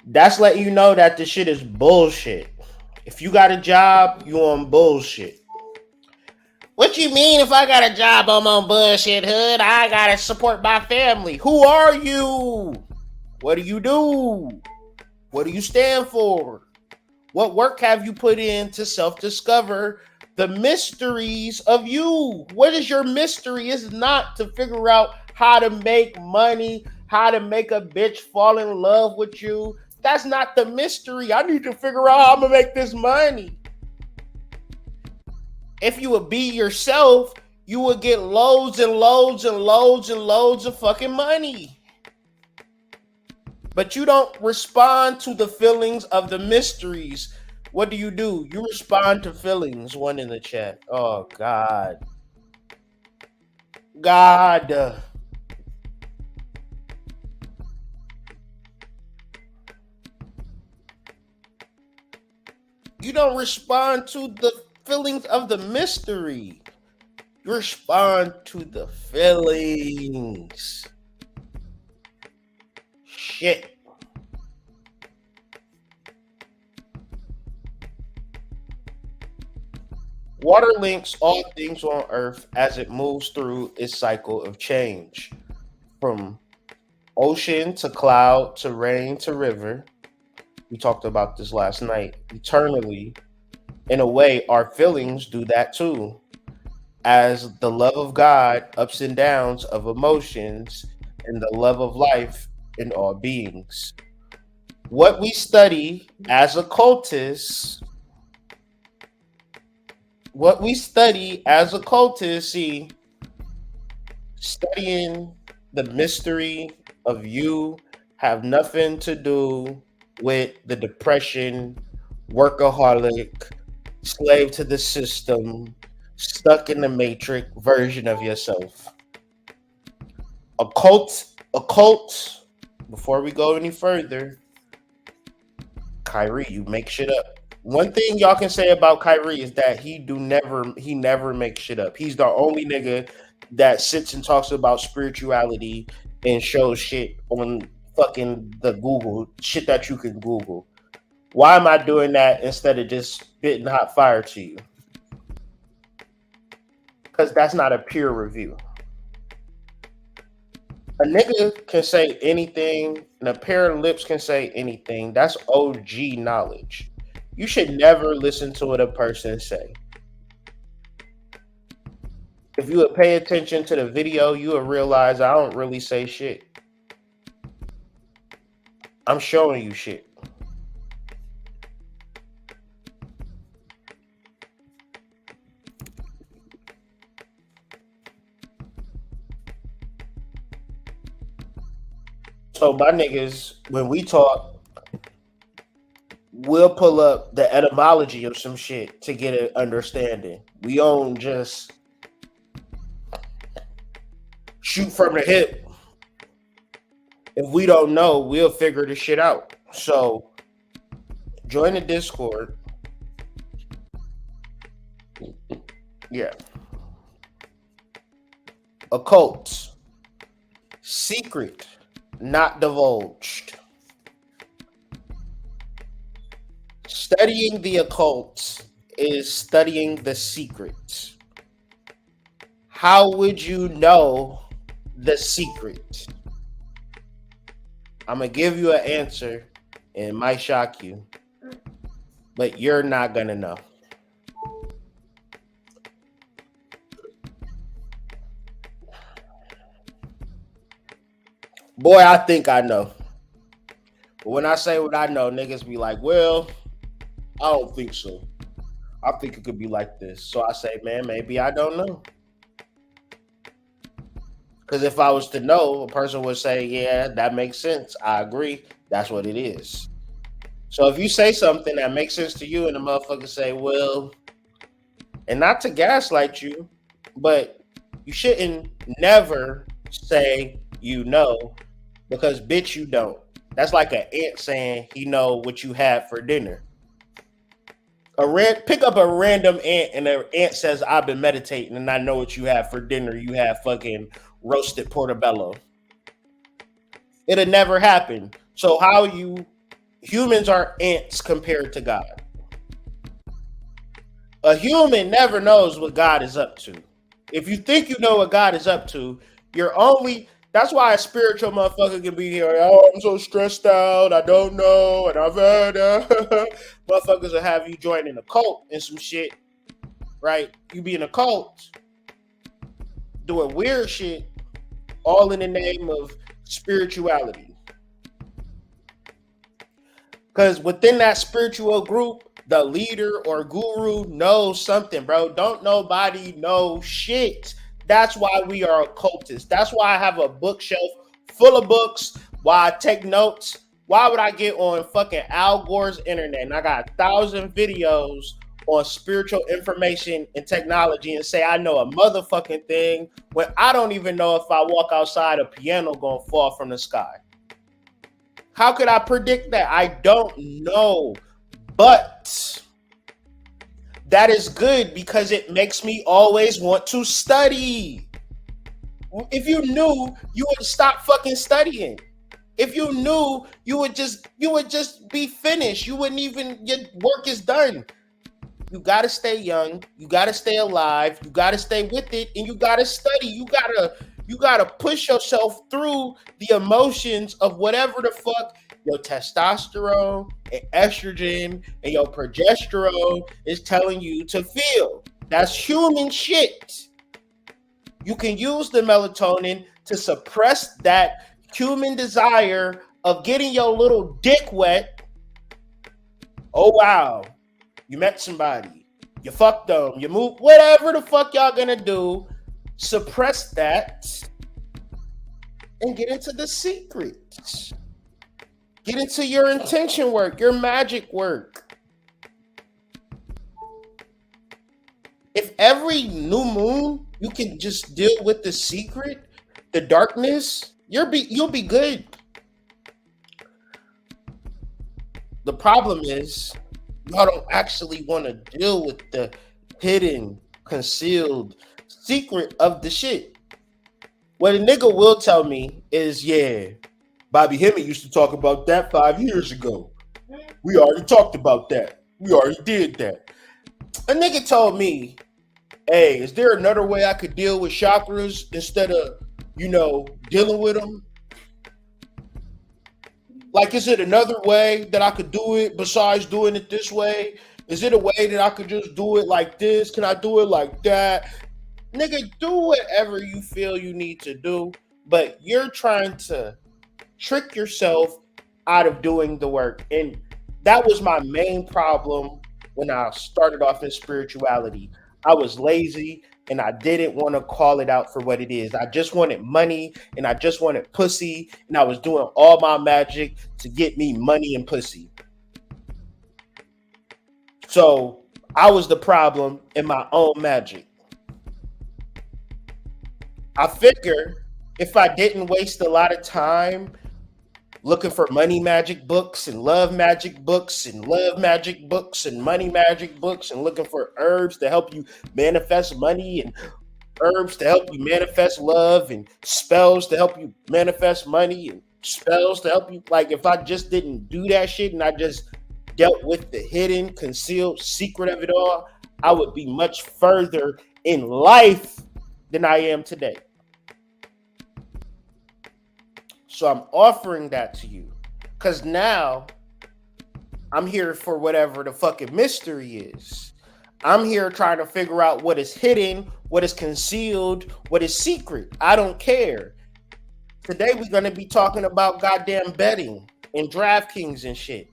S8: That's letting you know that this shit is bullshit. If you got a job, you on bullshit. What you mean if I got a job, I'm on bullshit, hood? I gotta support my family. Who are you? What do you do? What do you stand for? What work have you put in to self-discover the mysteries of you? What is your mystery? It's not to figure out how to make money, how to make a bitch fall in love with you. That's not the mystery. I need to figure out how I'm gonna make this money. If you would be yourself, you would get loads and loads and loads and loads of fucking money. But you don't respond to the feelings of the mysteries. What do? You respond to feelings. One in the chat. Oh, God. God. You don't respond to the feelings of the mystery. You respond to the feelings. Shit. Water links all things on Earth as it moves through its cycle of change from ocean to cloud to rain to river. We talked about this last night. Eternally, in a way, our feelings do that too. As the love of God, ups and downs of emotions, and the love of life in all beings. What we study as occultists, see, studying the mystery of you have nothing to do with the depression, workaholic, slave to the system, stuck in the matrix version of yourself. Occult, before we go any further, Kyrie, you make shit up. One thing y'all can say about Kyrie is that he never makes shit up. He's the only nigga that sits and talks about spirituality and shows shit on fucking the Google, shit that you can Google. Why am I doing that instead of just spitting hot fire to you? Because that's not a peer review. A nigga can say anything, and a pair of lips can say anything. That's OG knowledge. You should never listen to what a person say. If you would pay attention to the video, you would realize I don't really say shit. I'm showing you shit. So my niggas, when we talk, we'll pull up the etymology of some shit to get an understanding. We don't just shoot from the hip. If we don't know, we'll figure the shit out. So join the Discord. Yeah. Occult. Secret. Not divulged. Studying the occult is studying the secret. How would you know the secret? I'm going to give you an answer, and it might shock you, but you're not going to know. Boy, I think I know. But when I say what I know, niggas be like, well, I don't think so. I think it could be like this. So I say, man, maybe I don't know. Because if I was to know, a person would say, yeah, that makes sense. I agree. That's what it is. So if you say something that makes sense to you and the motherfucker say, well, and not to gaslight you, but you shouldn't never say you know, because bitch, you don't. That's like an ant saying he know what you had for dinner. Pick up a random ant and the ant says, I've been meditating and I know what you have for dinner. You have fucking roasted portobello. It'll never happen. So humans are ants compared to God. A human never knows what God is up to. If you think you know what God is up to, that's why a spiritual motherfucker can be here. Oh, I'm so stressed out. I don't know. And I've heard motherfuckers will have you joining a cult and some shit, right? You be in a cult doing weird shit, all in the name of spirituality. Because within that spiritual group, the leader or guru knows something, bro. Don't nobody know shit. That's why we are occultists. That's why I have a bookshelf full of books. Why I take notes. Why would I get on fucking Al Gore's internet and I got 1,000 videos on spiritual information and technology and say I know a motherfucking thing when I don't even know if I walk outside a piano gonna fall from the sky? How could I predict that? I don't know. But that is good because it makes me always want to study. If you knew, you would stop fucking studying. If you knew, you would just be finished. You wouldn't even, your work is done. You got to stay young. You got to stay alive. You got to stay with it, and you got to study. You You gotta push yourself through the emotions of whatever the fuck your testosterone and estrogen and your progesterone is telling you to feel. That's human shit. You can use the melatonin to suppress that human desire of getting your little dick wet. Oh wow, you met somebody, you fucked them, you move, whatever the fuck y'all gonna do, suppress that and get into the secrets. Get into your intention work, your magic work. If every new moon you can just deal with the secret, the darkness, you'll be good. The problem is y'all don't actually want to deal with the hidden, concealed secret of the shit. What a nigga will tell me is, yeah, Bobby Hemmett used to talk about that 5 years ago. We already talked about that. We already did that. A nigga told me, hey, is there another way I could deal with chakras instead of, dealing with them? Like, is it another way that I could do it besides doing it this way? Is it a way that I could just do it like this? Can I do it like that? Nigga, do whatever you feel you need to do, but you're trying to trick yourself out of doing the work. And that was my main problem when I started off in spirituality. I was lazy and I didn't want to call it out for what it is. I just wanted money and I just wanted pussy, and I was doing all my magic to get me money and pussy. So I was the problem in my own magic. I figure if I didn't waste a lot of time looking for money magic books and love magic books and love magic books and money magic books and looking for herbs to help you manifest money and herbs to help you manifest love and spells to help you manifest money and spells to help you. Like, if I just didn't do that shit and I just dealt with the hidden, concealed secret of it all, I would be much further in life than I am today. So I'm offering that to you because now I'm here for whatever the fucking mystery is. I'm here trying to figure out what is hidden, what is concealed, what is secret. I don't care. Today we're going to be talking about goddamn betting and DraftKings and shit.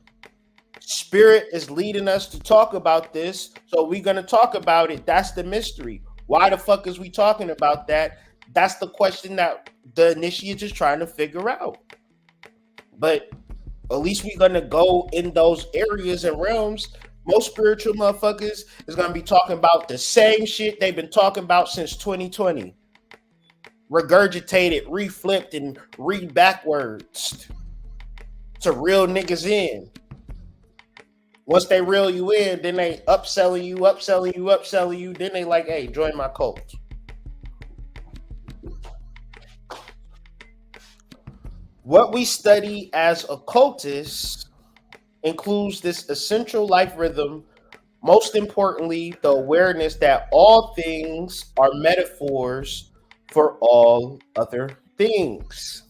S8: Spirit is leading us to talk about this, so we're going to talk about it. That's the mystery. Why the fuck is we talking about that? That's the question that the initiates is trying to figure out. But at least we're going to go in those areas and realms. Most spiritual motherfuckers is going to be talking about the same shit they've been talking about since 2020. Regurgitated, reflipped, and read backwards to reel niggas in. Once they reel you in, then they upselling you. Then they like, hey, join my cult. What we study as occultists includes this essential life rhythm, most importantly, the awareness that all things are metaphors for all other things.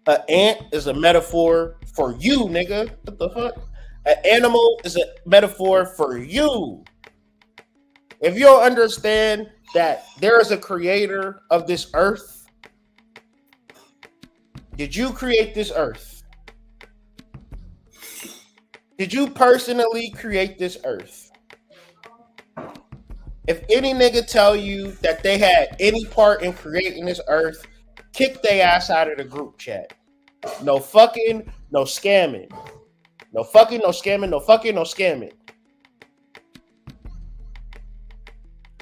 S8: An ant is a metaphor for you, nigga. What the fuck? An animal is a metaphor for you. If you don't understand that there is a creator of this earth, did you create this earth? Did you personally create this earth? If any nigga tell you that they had any part in creating this earth, kick their ass out of the group chat. No fucking, no scamming. No fucking, no scamming, no fucking, no scamming.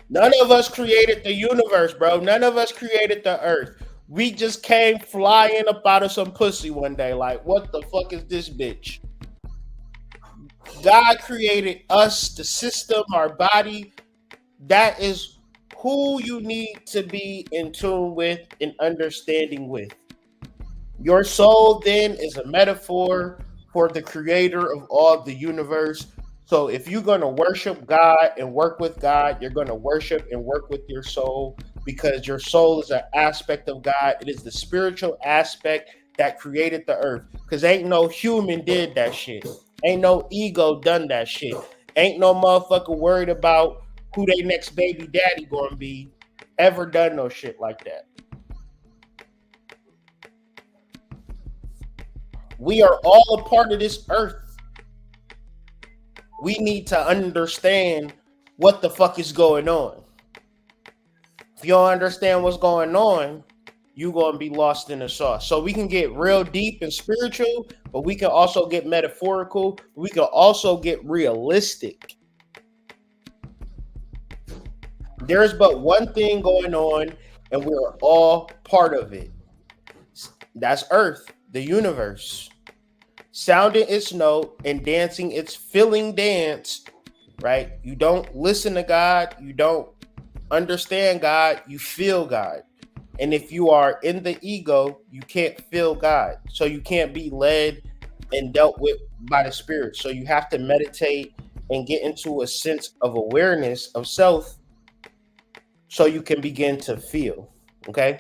S8: None of us created the universe, bro. None of us created the earth. We just came flying up out of some pussy one day. Like, what the fuck is this bitch? God created us, the system, our body. That is who you need to be in tune with and understanding with. Your soul then is a metaphor for the creator of all the universe. So if you're going to worship God and work with God, you're going to worship and work with your soul. because your soul is an aspect of God. It is the spiritual aspect that created the earth. Because ain't no human did that shit. Ain't no ego done that shit. Ain't no motherfucker worried about who they next baby daddy gonna be ever done no shit like that. We are all a part of this earth. We need to understand what the fuck is going on. If you don't understand what's going on, you're going to be lost in the sauce. So we can get real deep and spiritual, but we can also get metaphorical. We can also get realistic. There's but one thing going on, and we're all part of it. That's Earth, the universe. Sounding its note and dancing its filling dance, right? You don't listen to God. You don't understand God. You feel God. And if you are in the ego, you can't feel God. So you can't be led and dealt with by the spirit. So you have to meditate and get into a sense of awareness of self so you can begin to feel. Okay?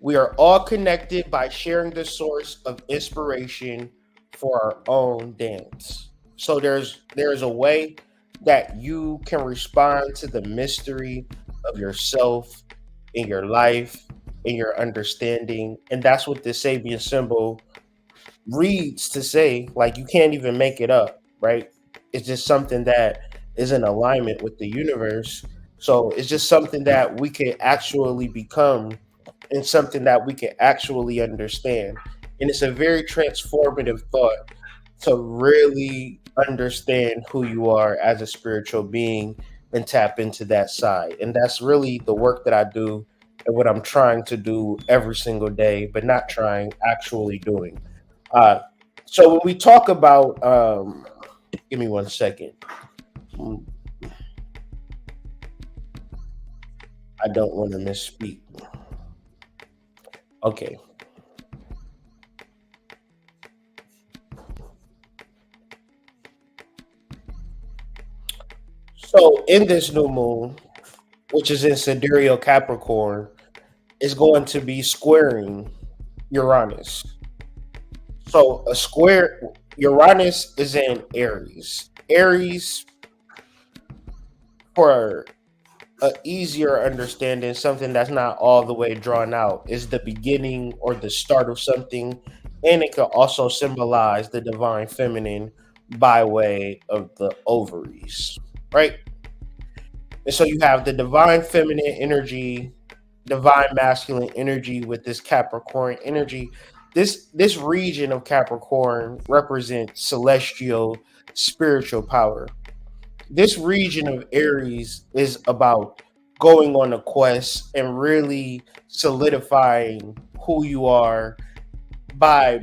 S8: We are all connected by sharing the source of inspiration for our own dance. So there's a way that you can respond to the mystery of yourself in your life, in your understanding. And that's what the Sabian symbol reads to say. Like, you can't even make it up, right? It's just something that is in alignment with the universe. So it's just something that we can actually become and something that we can actually understand. And it's a very transformative thought to really understand who you are as a spiritual being and tap into that side. And that's really the work that I do and what I'm trying to do every single day, but not trying, actually doing. So when we talk about, give me 1 second. I don't want to misspeak. Okay. So in this new moon, which is in Sidereal Capricorn, is going to be squaring Uranus. So a square, Uranus is in Aries. Aries, for a easier understanding, something that's not all the way drawn out, is the beginning or the start of something. And it can also symbolize the divine feminine by way of the ovaries, right? And so you have the divine feminine energy, divine masculine energy with this Capricorn energy. This region of Capricorn represents celestial spiritual power. This region of Aries is about going on a quest and really solidifying who you are by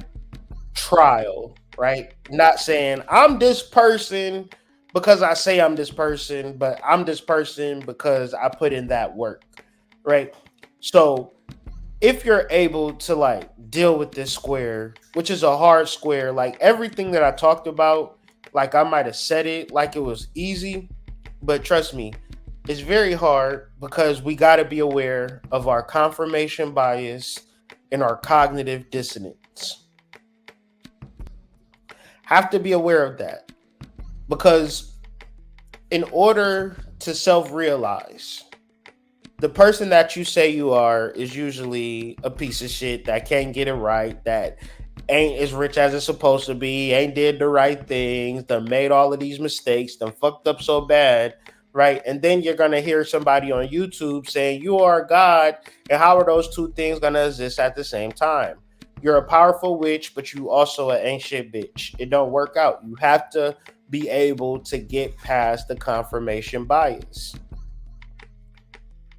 S8: trial, right? Not saying I'm this person because I say I'm this person, but I'm this person because I put in that work, right? So if you're able to like deal with this square, which is a hard square, like everything that I talked about, like I might have said it like it was easy, but trust me, it's very hard because we got to be aware of our confirmation bias and our cognitive dissonance. Have to be aware of that, because in order to self-realize, the person that you say you are is usually a piece of shit that can't get it right, that ain't as rich as it's supposed to be, ain't did the right things, done made all of these mistakes, done fucked up so bad, right? And then you're going to hear somebody on YouTube saying you are God, and how are those two things going to exist at the same time? You're a powerful witch, but you also an ancient bitch. It don't work out. You have to be able to get past the confirmation bias.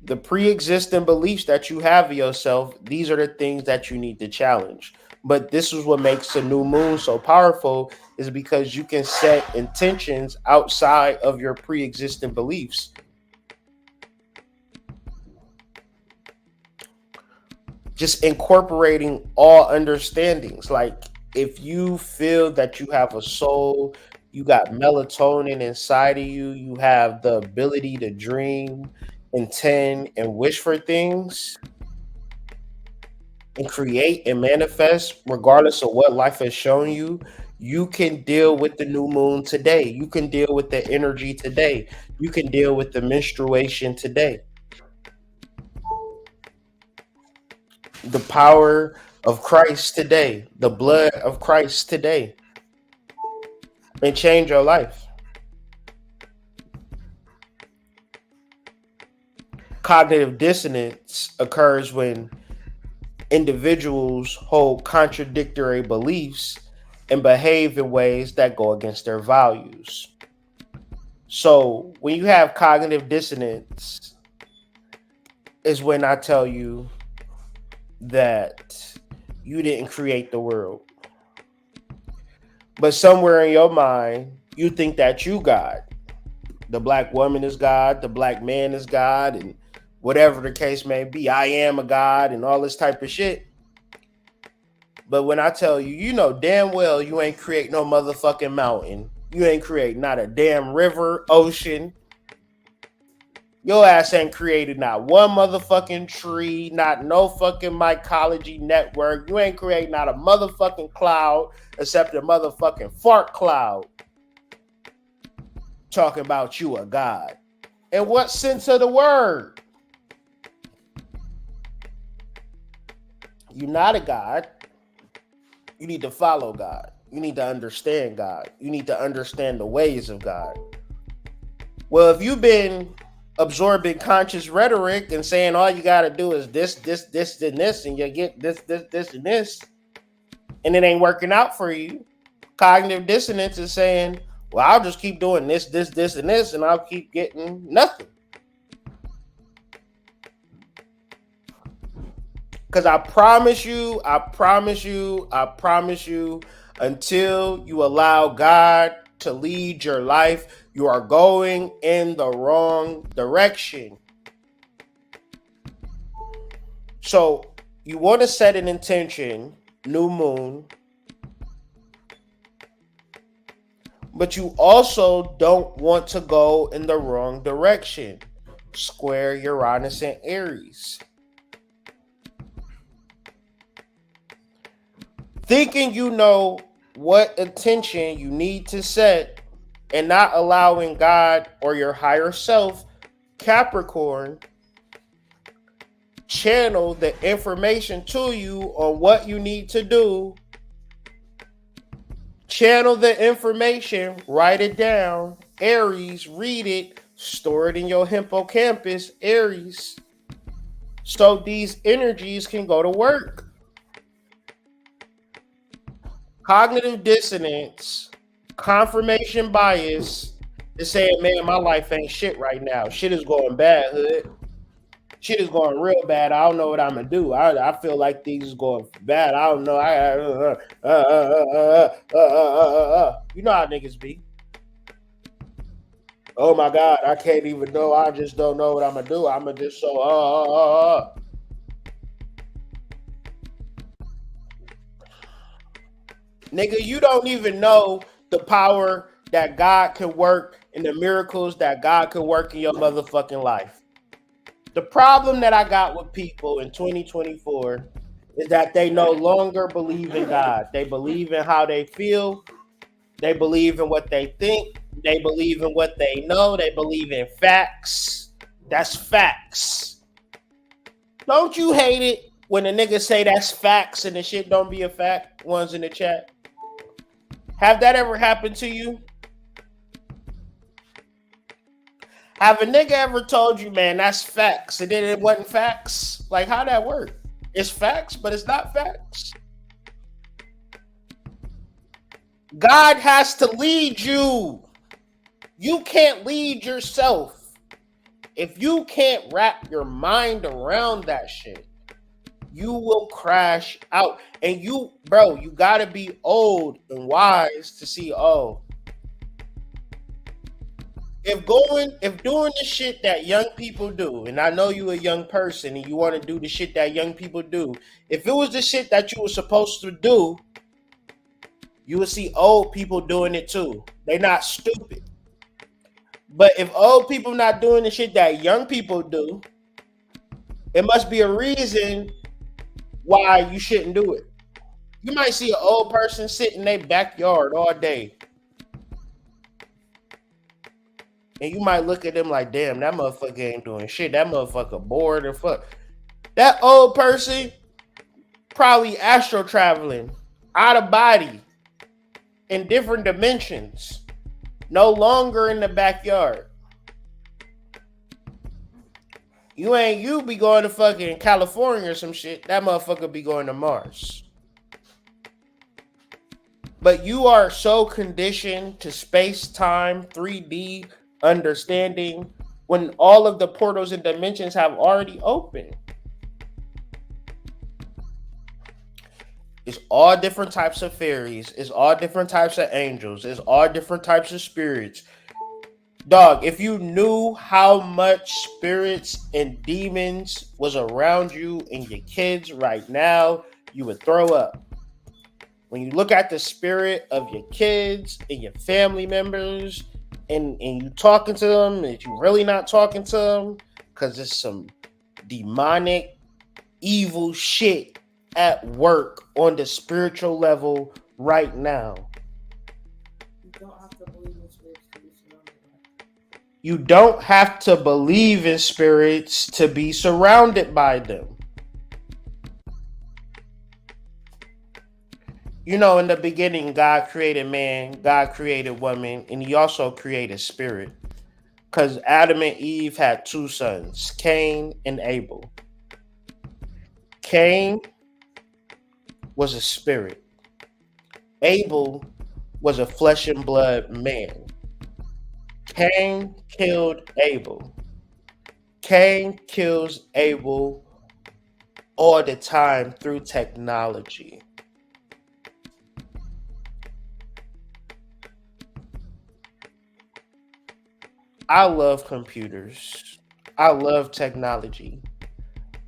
S8: The pre-existing beliefs that you have of yourself, these are the things that you need to challenge. But this is what makes the new moon so powerful, is because you can set intentions outside of your pre-existing beliefs. Just incorporating all understandings. Like if you feel that you have a soul, you got melatonin inside of you, you have the ability to dream, intend, and wish for things, and create and manifest, regardless of what life has shown you, you can deal with the new moon today. You can deal with the energy today. You can deal with the menstruation today. The power of Christ today, the blood of Christ today, and change your life. Cognitive dissonance occurs when individuals hold contradictory beliefs and behave in ways that go against their values. So when you have cognitive dissonance is when I tell you that you didn't create the world, but somewhere in your mind you think that you God. The black woman is God, the black man is God, and whatever the case may be, I am a God and all this type of shit. But when I tell you, you know damn well you ain't create no motherfucking mountain. You ain't create not a damn river, ocean. Your ass ain't created not one motherfucking tree, not no fucking mycology network. You ain't create not a motherfucking cloud except a motherfucking fart cloud. Talking about you a God. In what sense of the word? You're not a God. You need to follow God. You need to understand God. You need to understand the ways of God. Well, if you've been absorbing conscious rhetoric and saying all you got to do is this, and this, and you get this, and this, and it ain't working out for you, cognitive dissonance is saying, well, I'll just keep doing this, and this, and I'll keep getting nothing. Because I promise you, until you allow God to lead your life, you are going in the wrong direction. So you want to set an intention, new moon, but you also don't want to go in the wrong direction. Square Uranus and Aries. Thinking you know what intention you need to set and not allowing God or your higher self, Capricorn, channel the information to you on what you need to do. Channel the information, write it down, Aries, read it, store it in your hippocampus, Aries, so these energies can go to work. Cognitive dissonance, confirmation bias is saying, man, my life ain't shit right now. Shit is going bad, hood. Shit is going real bad. I don't know what I'm gonna do. I feel like things is going bad. I don't know. You know how niggas be. Oh my God, I can't even know. I just don't know what I'm gonna do. I'm gonna just so Nigga, you don't even know the power that God can work and the miracles that God can work in your motherfucking life. The problem that I got with people in 2024 is that they no longer believe in God. They believe in how they feel. They believe in what they think. They believe in what they know. They believe in facts. That's facts. Don't you hate it when a nigga say that's facts and the shit don't be a fact? Ones in the chat. Have that ever happened to you? Have a nigga ever told you, man, that's facts, and then it wasn't facts? Like, how that work? It's facts, but it's not facts. God has to lead you. You can't lead yourself. If you can't wrap your mind around that shit, you will crash out. And you, bro, you gotta be old and wise to see, if doing the shit that young people do, and I know you a young person and you want to do the shit that young people do, if it was the shit that you were supposed to do, you would see old people doing it too. They're not stupid. But if old people not doing the shit that young people do, it must be a reason why you shouldn't do it. You might see an old person sit in their backyard all day, and you might look at them like, damn, that motherfucker ain't doing shit. That motherfucker bored or fuck. That old person probably astro traveling, out of body, in different dimensions, no longer in the backyard. You be going to fucking California or some shit. That motherfucker be going to Mars. But you are so conditioned to space-time, 3D understanding when all of the portals and dimensions have already opened. It's all different types of fairies. It's all different types of angels. It's all different types of spirits. Dog, if you knew how much spirits and demons was around you and your kids right now, you would throw up. When you look at the spirit of your kids and your family members and you talking to them, and you really not talking to them because it's some demonic, evil shit at work on the spiritual level right now. You don't have to believe in spirits to be surrounded by them. You know, in the beginning, God created man, God created woman, and he also created spirit. Because Adam and Eve had two sons, Cain and Abel. Cain was a spirit. Abel was a flesh and blood man. Cain killed Abel. Cain kills Abel all the time through technology. I love computers. I love technology.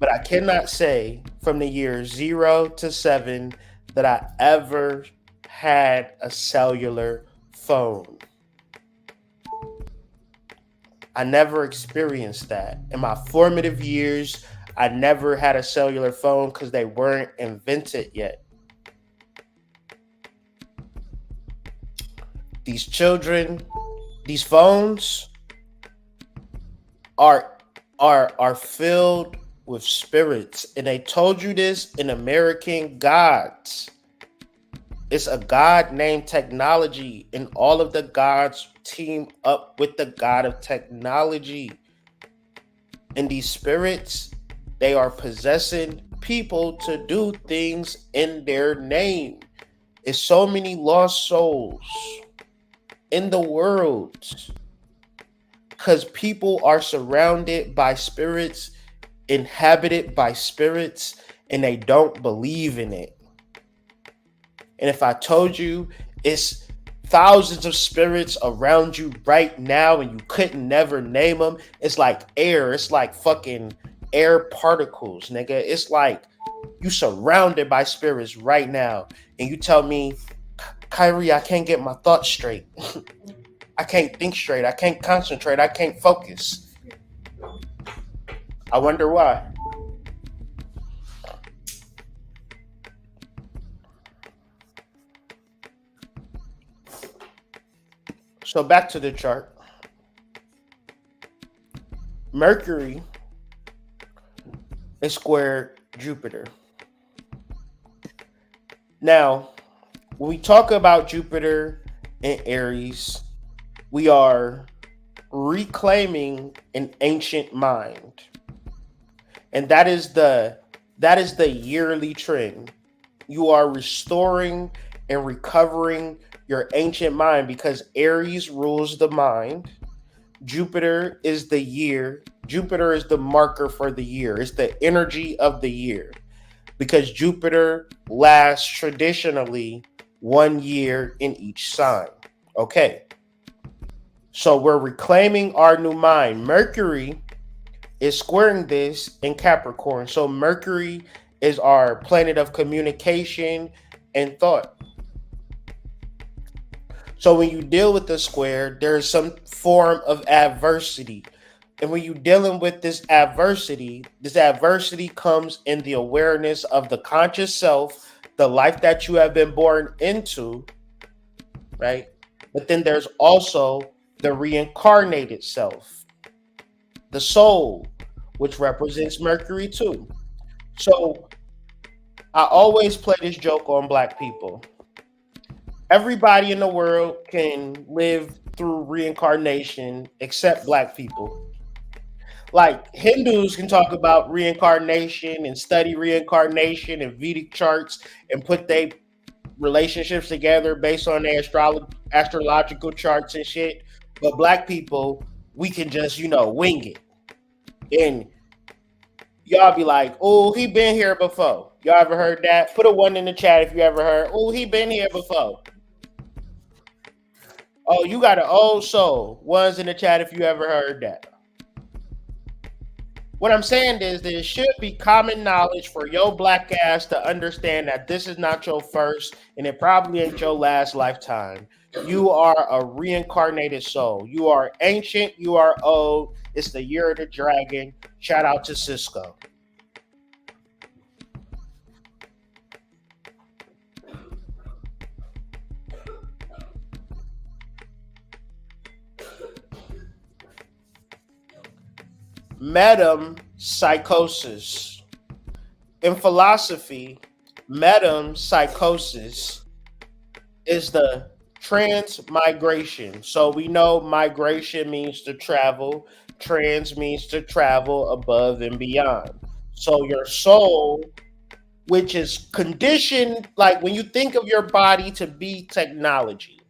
S8: But I cannot say from the year 0 to 7 that I ever had a cellular phone. I never experienced that. In my formative years, I never had a cellular phone because they weren't invented yet. These children, these phones are filled with spirits. And they told you this in American Gods. It's a god named technology, and all of the gods team up with the god of technology. And these spirits, they are possessing people to do things in their name. It's so many lost souls in the world because people are surrounded by spirits, inhabited by spirits, and they don't believe in it. And if I told you it's thousands of spirits around you right now and you couldn't never name them, it's like air. It's like fucking air particles, nigga. It's like you surrounded by spirits right now. And you tell me, Kyrie, I can't get my thoughts straight. I can't think straight. I can't concentrate. I can't focus. I wonder why. So back to the chart. Mercury is square Jupiter. Now, when we talk about Jupiter and Aries, we are reclaiming an ancient mind. And that is the yearly trend. You are restoring and recovering your ancient mind because Aries rules the mind. Jupiter is the year. Jupiter is the marker for the year. It's the energy of the year because Jupiter lasts traditionally 1 year in each sign. Okay. So we're reclaiming our new mind. Mercury is squaring this in Capricorn. So Mercury is our planet of communication and thought. So when you deal with the square, there's some form of adversity. And when you're dealing with this adversity comes in the awareness of the conscious self, the life that you have been born into, right? But then there's also the reincarnated self, the soul, which represents Mercury too. So I always play this joke on Black people. Everybody in the world can live through reincarnation except Black people. Like Hindus can talk about reincarnation and study reincarnation and Vedic charts and put their relationships together based on their astrological charts and shit. But Black people, we can just, wing it. And y'all be like, oh, he been here before. Y'all ever heard that? Put a 1 in the chat if you ever heard, oh, he been here before. Oh, you got an old soul. 1s in the chat if you ever heard that. What I'm saying is that it should be common knowledge for your Black ass to understand that this is not your first and it probably ain't your last lifetime. You are a reincarnated soul. You are ancient. You are old. It's the year of the dragon. Shout out to Cisco. Metempsychosis. In philosophy, metempsychosis is the transmigration. So we know migration means to travel, trans means to travel above and beyond. So your soul, which is conditioned, like when you think of your body to be technology.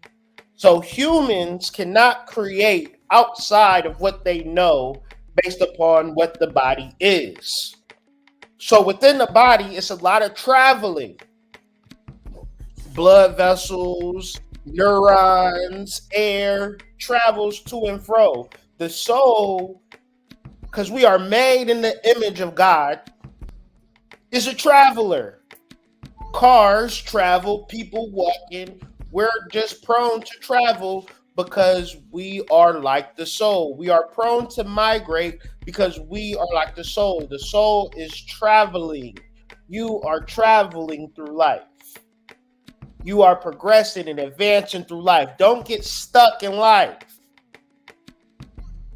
S8: So humans cannot create outside of what they know based upon what the body is. So within the body, it's a lot of traveling. Blood vessels, neurons, air travels to and fro. The soul, because we are made in the image of God, is a traveler. Cars travel, people walking. We're just prone to travel because we are like the soul. We are prone to migrate because we are like the soul. The soul is traveling. You are traveling through life. You are progressing and advancing through life. Don't get stuck in life.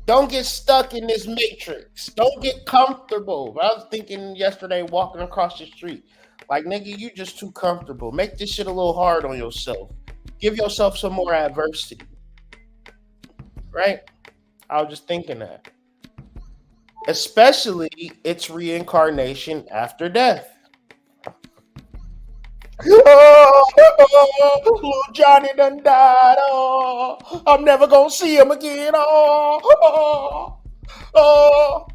S8: Don't get stuck in this matrix. Don't get comfortable. I was thinking yesterday walking across the street, like, nigga, you just too comfortable. Make this shit a little hard on yourself. Give yourself some more adversity. Right? I was just thinking that. Especially its reincarnation after death. Oh, little Johnny done died. Oh, I'm never gonna see him again. Oh. Y'all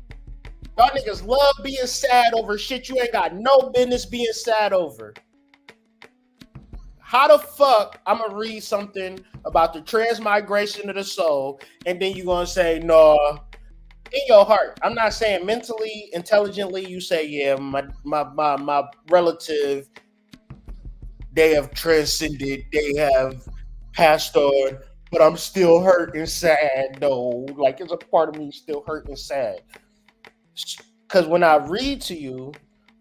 S8: niggas love being sad over shit you ain't got no business being sad over. How the fuck I'm gonna read something about the transmigration of the soul and then you gonna say, no, in your heart. I'm not saying mentally, intelligently, you say, yeah, my relative, they have transcended, they have passed on, but I'm still hurt and sad though. Like, it's a part of me still hurt and sad. Because when I read to you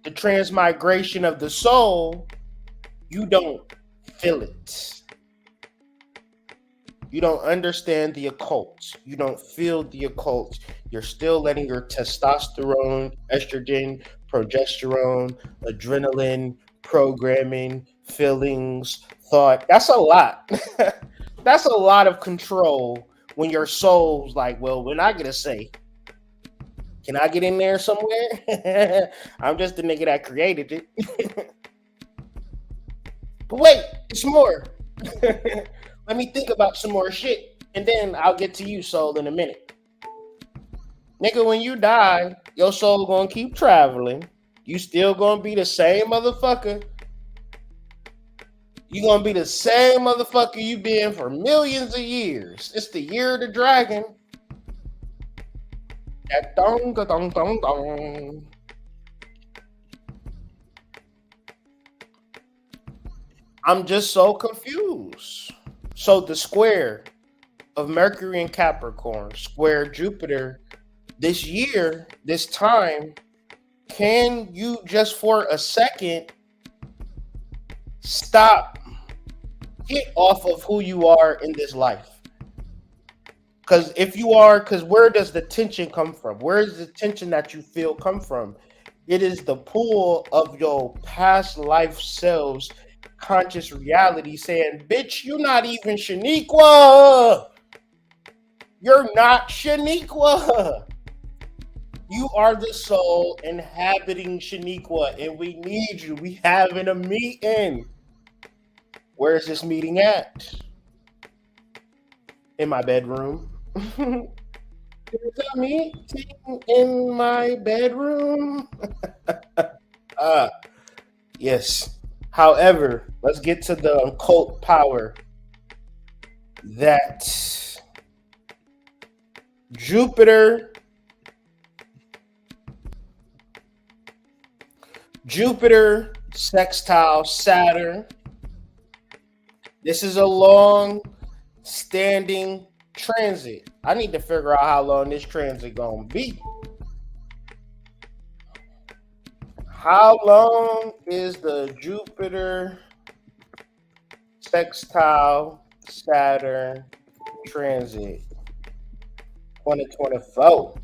S8: the transmigration of the soul, you don't feel it. You don't understand the occult. You don't feel the occult. You're still letting your testosterone, estrogen, progesterone, adrenaline, programming, feelings, thought. That's a lot. That's a lot of control when your soul's like, well, when I get a say, can I get in there somewhere? I'm just the nigga that created it. But wait, it's more. Let me think about some more shit, and then I'll get to you, soul, in a minute. Nigga, when you die, your soul gonna keep traveling. You still gonna be the same motherfucker. You gonna be the same motherfucker you been for millions of years. It's the year of the dragon. That dong, dong, dong, dong. I'm just so confused. So the square of Mercury and Capricorn, square Jupiter, this year, this time, can you just for a second stop, get off of who you are in this life? Because if you are, because where does the tension come from? Where is the tension that you feel come from? It is the pull of your past life selves, conscious reality saying, bitch, you're not even Shaniqua. You're not Shaniqua. You are the soul inhabiting Shaniqua, and we need you. We having a meeting. Where is this meeting at? In my bedroom. There's a meeting in my bedroom. Yes. However, let's get to the occult power that Jupiter sextile Saturn. This is a long standing transit. I need to figure out how long this transit gonna be. How long is the Jupiter sextile Saturn transit? 2024.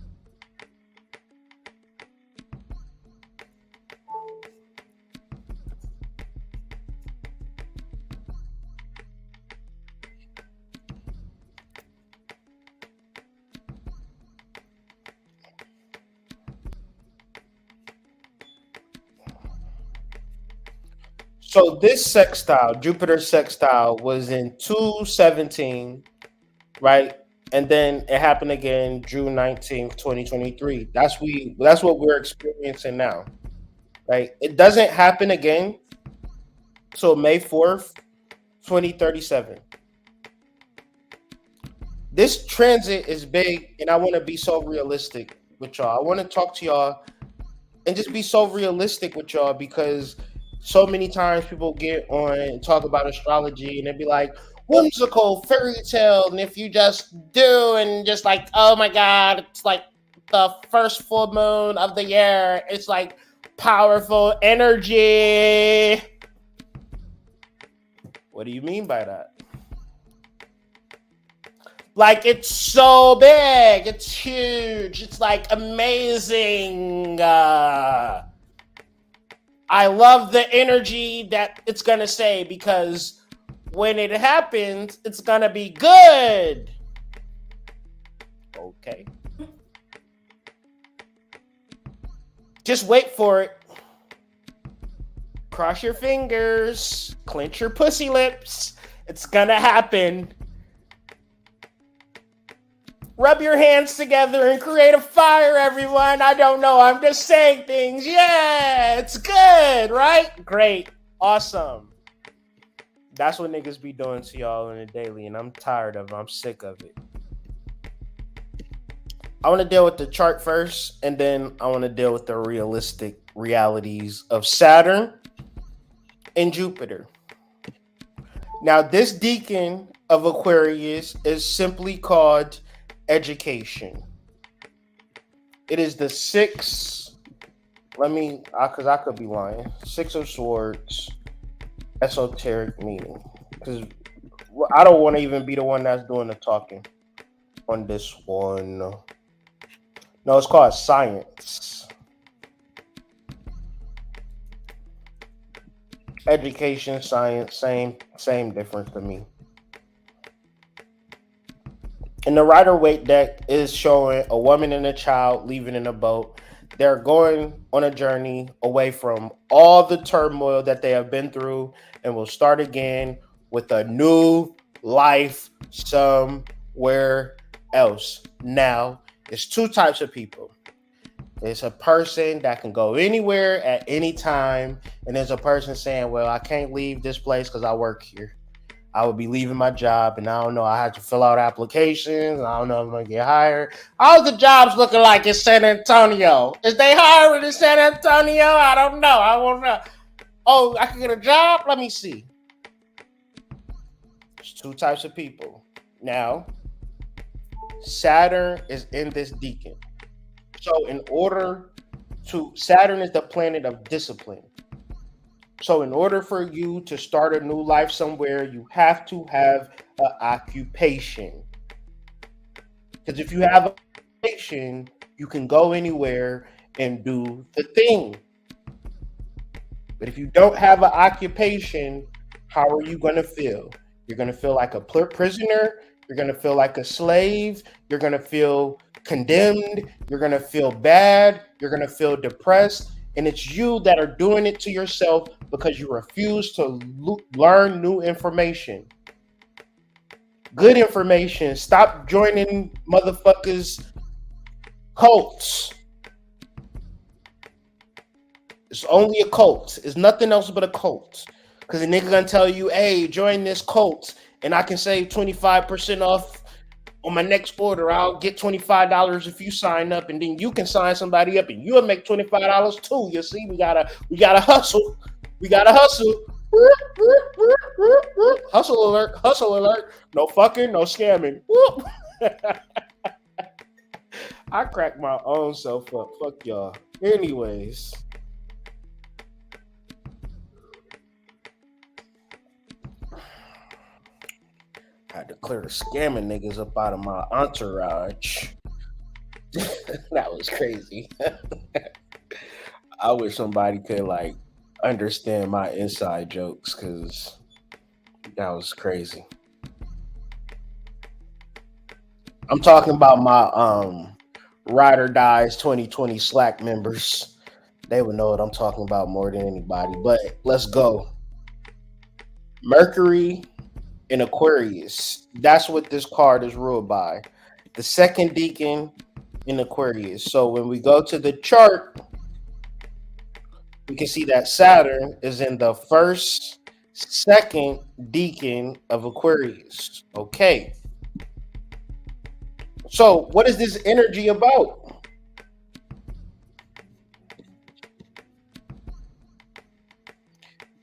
S8: So this sextile, Jupiter sextile, was in 217, right? And then it happened again June 19th, 2023. That's what we're experiencing now. Right? It doesn't happen again till May 4th, 2037. This transit is big, and I want to be so realistic with y'all. I want to talk to y'all and just be so realistic with y'all, because so many times people get on and talk about astrology and they'd be like, whimsical fairy tale, and if you just do and just like, oh my god, it's like the first full moon of the year, it's like powerful energy. What do you mean by that? Like, it's so big, it's huge, it's like amazing. I love the energy that it's gonna say, because when it happens, it's gonna be good. Okay. Just wait for it. Cross your fingers, clench your pussy lips. It's gonna happen. Rub your hands together and create a fire, everyone. I don't know. I'm just saying things. Yeah, it's good, right? Great. Awesome. That's what niggas be doing to y'all in the daily, and I'm tired of it. I'm sick of it. I want to deal with the chart first, and then I want to deal with the realistic realities of Saturn and Jupiter. Now, this deacon of Aquarius is simply called education. It is the six, because I could be lying, 6 of Swords esoteric meaning, because I don't want to even be the one that's doing the talking on this one. No, it's called science. Education, science, same difference to me. And the Rider-Waite deck is showing a woman and a child leaving in a boat. They're going on a journey away from all the turmoil that they have been through, and will start again with a new life somewhere else. Now, it's two types of people. There's a person that can go anywhere at any time, and there's a person saying, well, I can't leave this place because I work here. I would be leaving my job, and I don't know. I had to fill out applications. I don't know if I'm going to get hired. How's the jobs looking like in San Antonio? Is they hiring in San Antonio? I don't know. I won't know. Oh, I can get a job? Let me see. There's two types of people. Now, Saturn is in this deacon. So Saturn is the planet of discipline. So in order for you to start a new life somewhere, you have to have an occupation. Because if you have an occupation, you can go anywhere and do the thing. But if you don't have an occupation, how are you going to feel? You're going to feel like a prisoner. You're going to feel like a slave. You're going to feel condemned. You're going to feel bad. You're going to feel depressed. And it's you that are doing it to yourself because you refuse to learn new information. Good information. Stop joining motherfuckers' cults. It's only a cult. It's nothing else but a cult. Because the nigga gonna tell you, hey, join this cult and I can save 25% off on my next order. I'll get $25 if you sign up, and then you can sign somebody up and you'll make $25 too. You see, we gotta hustle. We gotta hustle. Hustle alert, hustle alert. No fucking, no scamming. I cracked my own self up. Fuck y'all. Anyways. Had to clear the scamming niggas up out of my entourage. That was crazy. I wish somebody could like understand my inside jokes, because that was crazy. I'm talking about my Ride or Dies 2020 Slack members. They would know what I'm talking about more than anybody. But let's go. Mercury in Aquarius. That's what this card is ruled by. The second deacon in Aquarius. So when we go to the chart, we can see that Saturn is in the second deacon of Aquarius. Okay. So what is this energy about?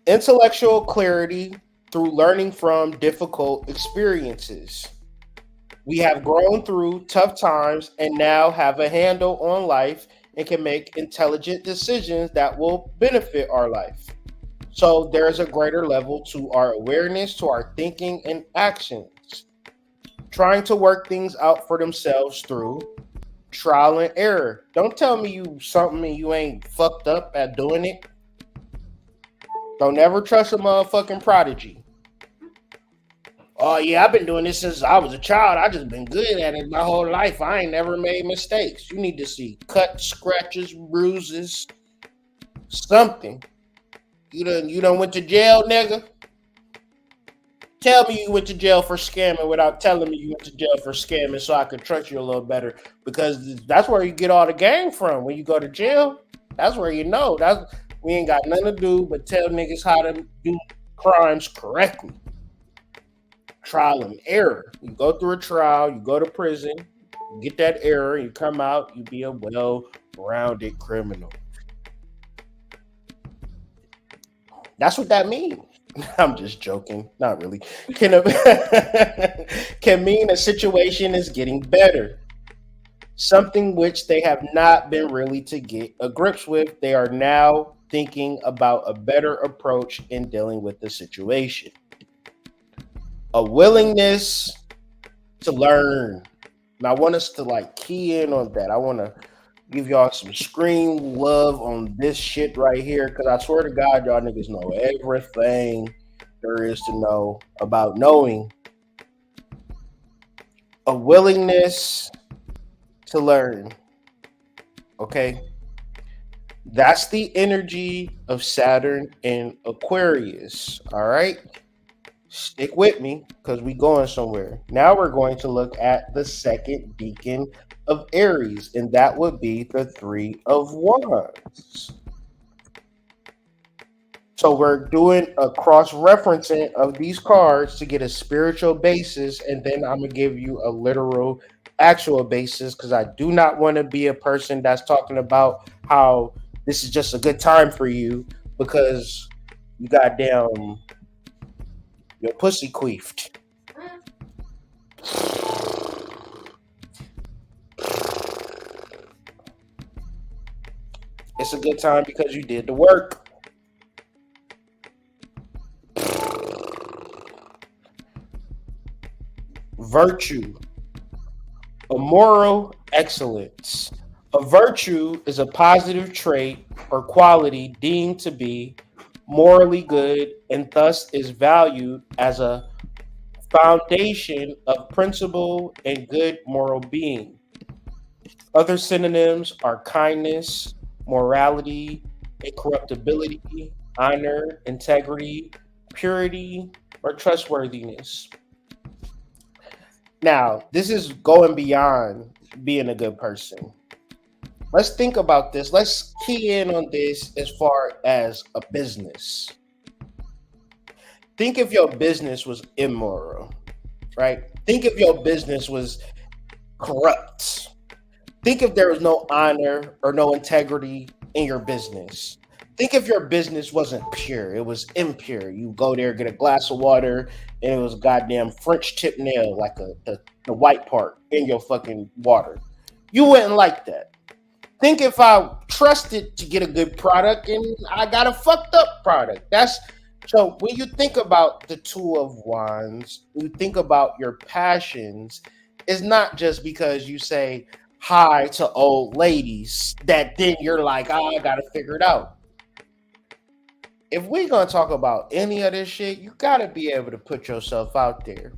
S8: Intellectual clarity through learning from difficult experiences. We have grown through tough times and now have a handle on life and can make intelligent decisions that will benefit our life. So there's a greater level to our awareness, to our thinking and actions. Trying to work things out for themselves through trial and error. Don't tell me you something and you ain't fucked up at doing it. Don't ever trust a motherfucking prodigy. Oh yeah, I've been doing this since I was a child. I just been good at it my whole life. I ain't never made mistakes. You need to see cuts, scratches, bruises, something. You done went to jail, nigga? Tell me you went to jail for scamming without telling me you went to jail for scamming, so I could trust you a little better, because that's where you get all the game from. When you go to jail, that's where you know. We ain't got nothing to do but tell niggas how to do crimes correctly. Trial and error. You go through a trial, you go to prison, you get that error, you come out, you be a well-rounded criminal. That's what that means. I'm just joking. Not really. Can mean a situation is getting better. Something which they have not been really to get a grips with. They are now thinking about a better approach in dealing with the situation. A willingness to learn. And I want us to like key in on that. I want to give y'all some screen love on this shit right here, because I swear to God, y'all niggas know everything there is to know about knowing. A willingness to learn. Okay? That's the energy of Saturn in Aquarius. All right? Stick with me, because we going somewhere. Now we're going to look at the second deacon of Aries, and that would be the Three of Wands. So we're doing a cross-referencing of these cards to get a spiritual basis, and then I'm going to give you a literal, actual basis, because I do not want to be a person that's talking about how this is just a good time for you because you goddamn your pussy queefed. It's a good time because you did the work. Virtue, a moral excellence. A virtue is a positive trait or quality deemed to be morally good and thus is valued as a foundation of principle and good moral being. Other synonyms are kindness, morality, incorruptibility, honor, integrity, purity, or trustworthiness. Now, this is going beyond being a good person. Let's think about this. Let's key in on this as far as a business. Think if your business was immoral, right? Think if your business was corrupt. Think if there was no honor or no integrity in your business. Think if your business wasn't pure, it was impure. You go there, get a glass of water, and it was a goddamn French tip nail, like the white part in your fucking water. You wouldn't like that. Think if I trusted to get a good product and I got a fucked up product. That's so when you think about the Two of Wands, you think about your passions, it's not just because you say hi to old ladies that then you're like, oh, I gotta figure it out. If we're gonna talk about any of this shit, you gotta be able to put yourself out there.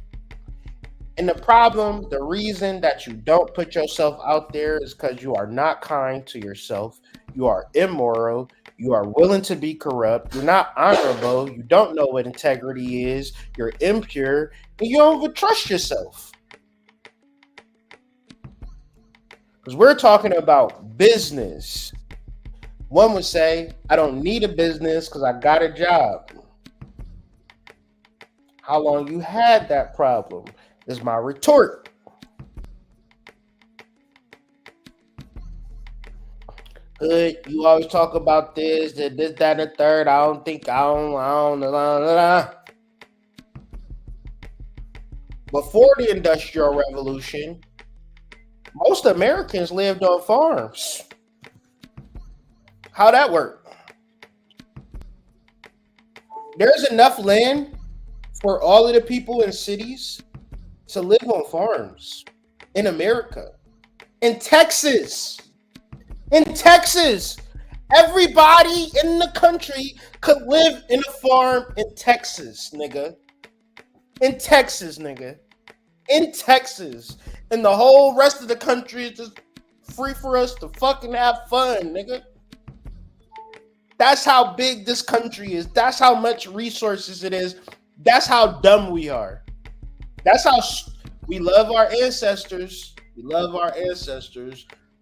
S8: And the reason that you don't put yourself out there is because you are not kind to yourself. You are immoral. You are willing to be corrupt. You're not honorable. You don't know what integrity is. You're impure. And you don't even trust yourself. Because we're talking about business. One would say, I don't need a business because I got a job. How long you had that problem is my retort. Good, you always talk about this, that, and the third. I don't, blah, blah, blah. Before the Industrial Revolution, most Americans lived on farms. How that work? There's enough land for all of the people in cities to live on farms in America. In Texas, everybody in the country could live in a farm in Texas, nigga. In Texas. And the whole rest of the country is just free for us to fucking have fun, nigga. That's how big this country is. That's how much resources it is. That's how dumb we are. That's how we love our ancestors.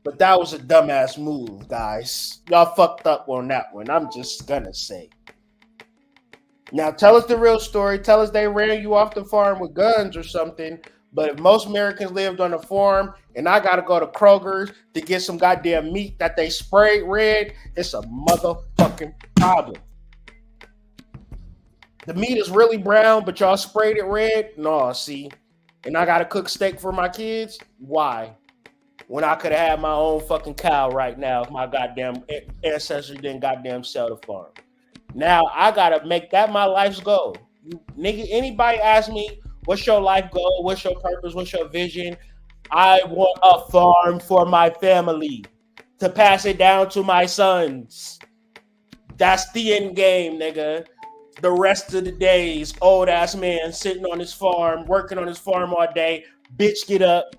S8: But that was a dumbass move, guys. Y'all fucked up on that one. I'm just gonna say. Now tell us the real story. Tell us they ran you off the farm with guns or something. But if most Americans lived on a farm and I gotta go to Kroger's to get some goddamn meat that they sprayed red, it's a motherfucking problem. The meat is really brown, but y'all sprayed it red? No, see. And I gotta cook steak for my kids? Why? When I could have had my own fucking cow right now if my goddamn ancestors didn't goddamn sell the farm. Now I gotta make that my life's goal. Nigga, anybody ask me, what's your life goal? What's your purpose? What's your vision? I want a farm for my family to pass it down to my sons. That's the end game, nigga. The rest of the days, old ass man sitting on his farm, working on his farm all day. Bitch, get up.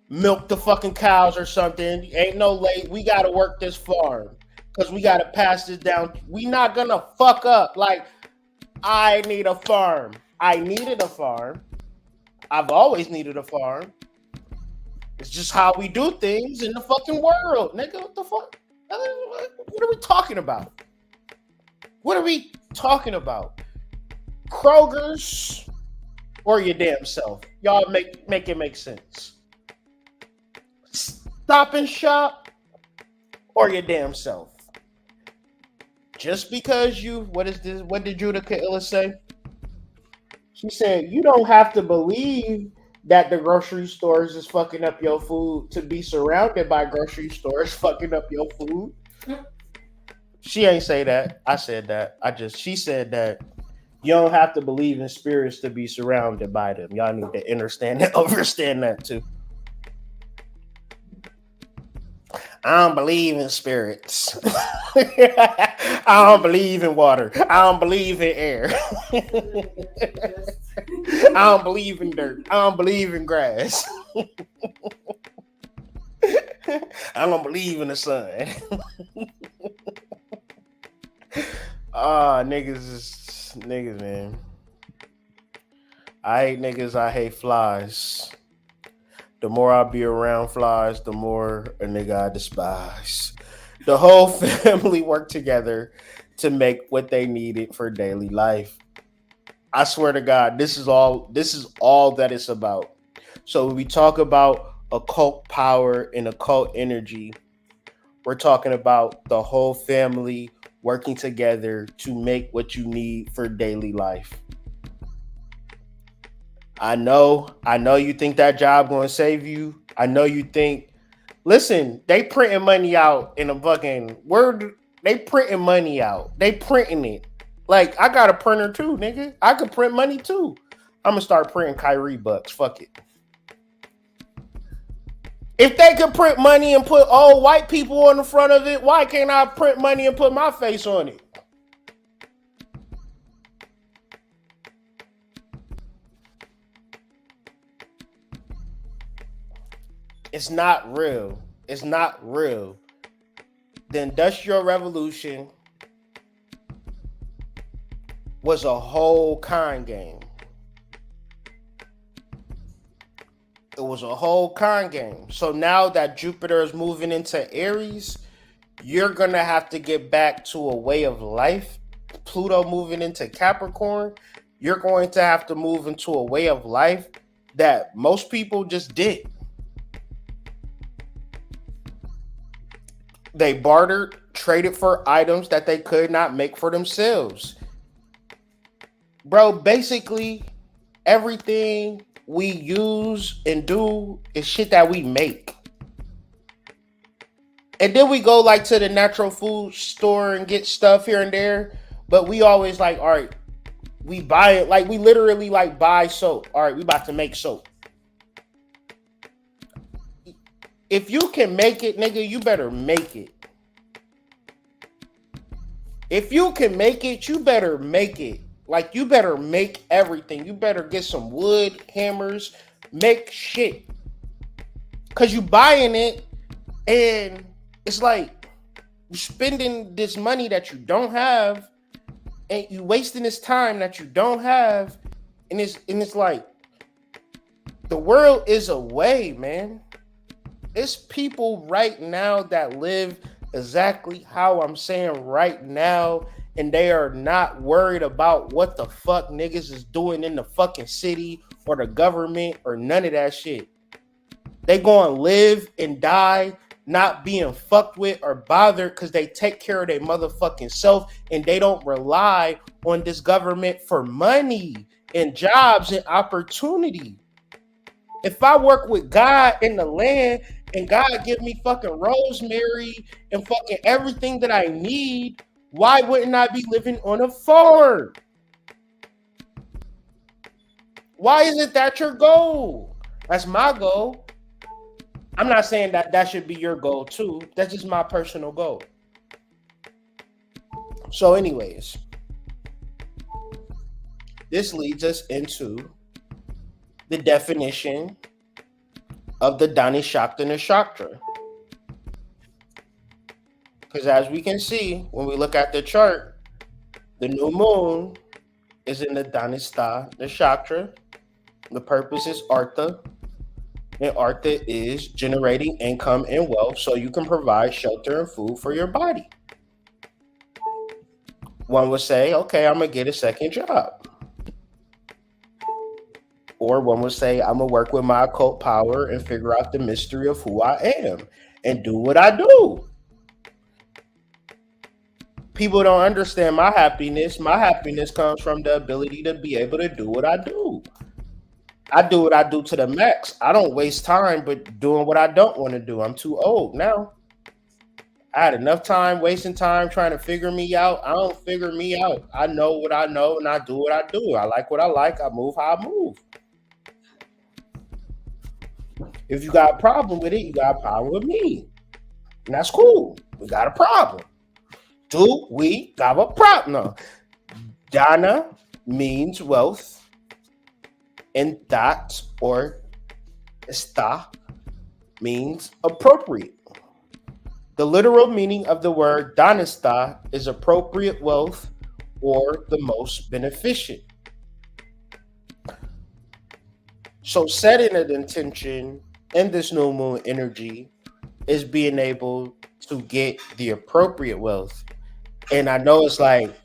S8: Milk the fucking cows or something. Ain't no late. We gotta work this farm because we gotta pass this down. We not gonna fuck up. Like, I need a farm. I needed a farm. I've always needed a farm. It's just how we do things in the fucking world, nigga. What the fuck? What are we talking about? What are we talking about? Kroger's or your damn self? Y'all make it make sense. Stop and Shop or your damn self? Just because you, what is this? What did Judah Kaila say? She said, you don't have to believe that the grocery stores is fucking up your food to be surrounded by grocery stores fucking up your food. She ain't say that. I said that. She said that you don't have to believe in spirits to be surrounded by them. Y'all need to understand that too. I don't believe in spirits. I don't believe in water. I don't believe in air. I don't believe in dirt. I don't believe in grass. I don't believe in the sun. Niggas, man. I hate niggas. I hate flies. The more I be around flies, the more a nigga I despise. The whole family worked together to make what they needed for daily life. I swear to God, this is all that it's about. So when we talk about occult power and occult energy, we're talking about the whole family working together to make what you need for daily life. I know you think that job gonna save you. I know you think, listen, they printing money out in a fucking word. They printing money out. They printing it. Like, I got a printer too, nigga. I could print money too. I'm gonna start printing Kyrie bucks. Fuck it. If they could print money and put old white people on the front of it, why can't I print money and put my face on it? It's not real. It's not real. The Industrial Revolution was a whole con game. It was a whole con game. So now that Jupiter is moving into Aries, you're going to have to get back to a way of life. Pluto moving into Capricorn, you're going to have to move into a way of life that most people just did. They bartered, traded for items that they could not make for themselves. Bro, basically, everything we use and do is shit that we make. And then we go like to the natural food store and get stuff here and there. But we always like, all right, we buy it. Like, we literally like buy soap. All right, we about to make soap. If you can make it, nigga, you better make it. If you can make it, you better make it. Like, you better make everything. You better get some wood, hammers, make shit. Because you buying it, and it's like you're spending this money that you don't have, and you wasting this time that you don't have, and it's like the world is away, man. It's people right now that live exactly how I'm saying right now, and they are not worried about what the fuck niggas is doing in the fucking city or the government or none of that shit. They gonna live and die not being fucked with or bothered because they take care of their motherfucking self, and they don't rely on this government for money and jobs and opportunity. If I work with God in the land and God give me fucking rosemary and fucking everything that I need, why wouldn't I be living on a farm? Why isn't that your goal? That's my goal. I'm not saying that that should be your goal too. That's just my personal goal. So anyways, this leads us into the definition of the Dhanistha Nakshatra. Because as we can see, when we look at the chart, the new moon is in the Dhanistha Nakshatra. The purpose is Artha. And Artha is generating income and wealth so you can provide shelter and food for your body. One would say, okay, I'm going to get a second job. Or one would say, I'm going to work with my occult power and figure out the mystery of who I am and do what I do. People don't understand my happiness. My happiness comes from the ability to be able to do what I do. I do what I do to the max. I don't waste time but doing what I don't want to do. I'm too old now. I had enough time wasting time trying to figure me out. I don't figure me out. I know what I know and I do what I do. I like what I like. I move how I move. If you got a problem with it, you got a problem with me. And that's cool. We got a problem. Do we got a problem? No. Dana means wealth. And that or esta means appropriate. The literal meaning of the word Dhanistha is appropriate wealth or the most beneficent. So setting an intention in this new moon energy is being able to get the appropriate wealth. And I know it's like,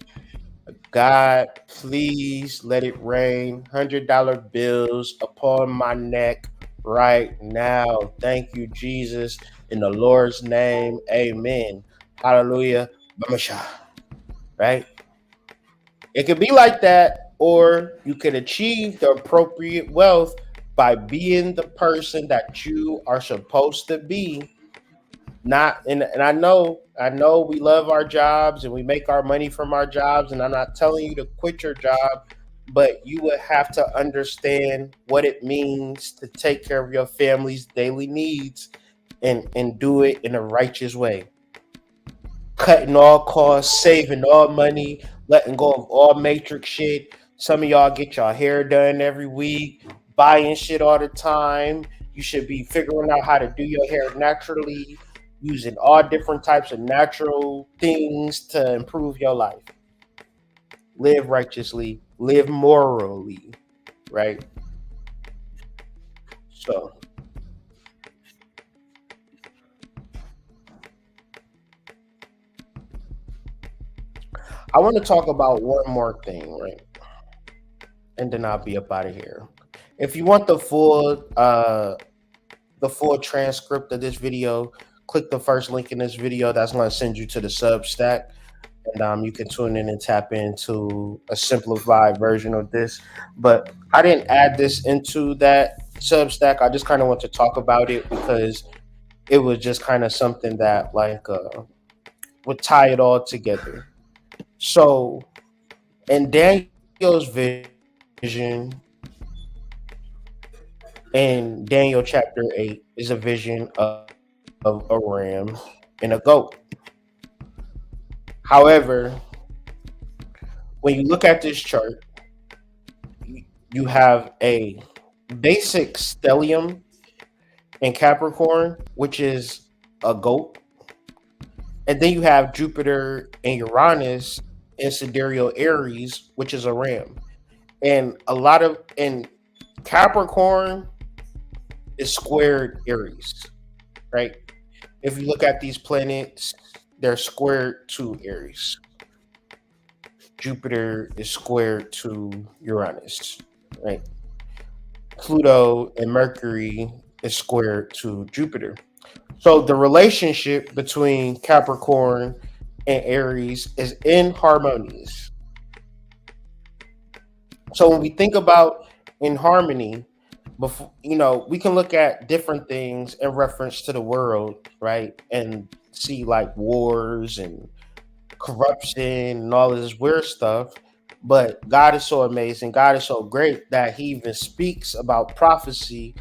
S8: God, please let it rain $100 bills upon my neck right now. Thank you, Jesus. In the Lord's name, amen. Hallelujah. Bamasha. Right? It could be like that, or you could achieve the appropriate wealth by being the person that you are supposed to be. Not and I know we love our jobs and we make our money from our jobs, and I'm not telling you to quit your job, but you would have to understand what it means to take care of your family's daily needs and do it in a righteous way. Cutting all costs, saving all money, letting go of all matrix shit. Some of y'all get your hair done every week, buying shit all the time. You should be figuring out how to do your hair naturally, using all different types of natural things to improve your life. Live righteously, live morally, right? So I want to talk about one more thing, right? And then I'll be up out of here. If you want the full transcript of this video, click the first link in this video. That's going to send you to the Substack, and you can tune in and tap into a simplified version of this. But I didn't add this into that Substack. I just kind of want to talk about it because it was just kind of something that would tie it all together. So, in Daniel's vision, in Daniel chapter 8, is a vision of a ram and a goat. However, when you look at this chart, you have a basic stellium in Capricorn, which is a goat. And then you have Jupiter and Uranus in Sidereal Aries, which is a ram. And in Capricorn is squared Aries, right? If you look at these planets, they're squared to Aries. Jupiter is squared to Uranus, right? Pluto and Mercury is squared to Jupiter. So the relationship between Capricorn and Aries is inharmonious. So when we think about in harmony, before, we can look at different things in reference to the world, right? And see like wars and corruption and all this weird stuff. But God is so amazing. God is so great that he even speaks about prophecy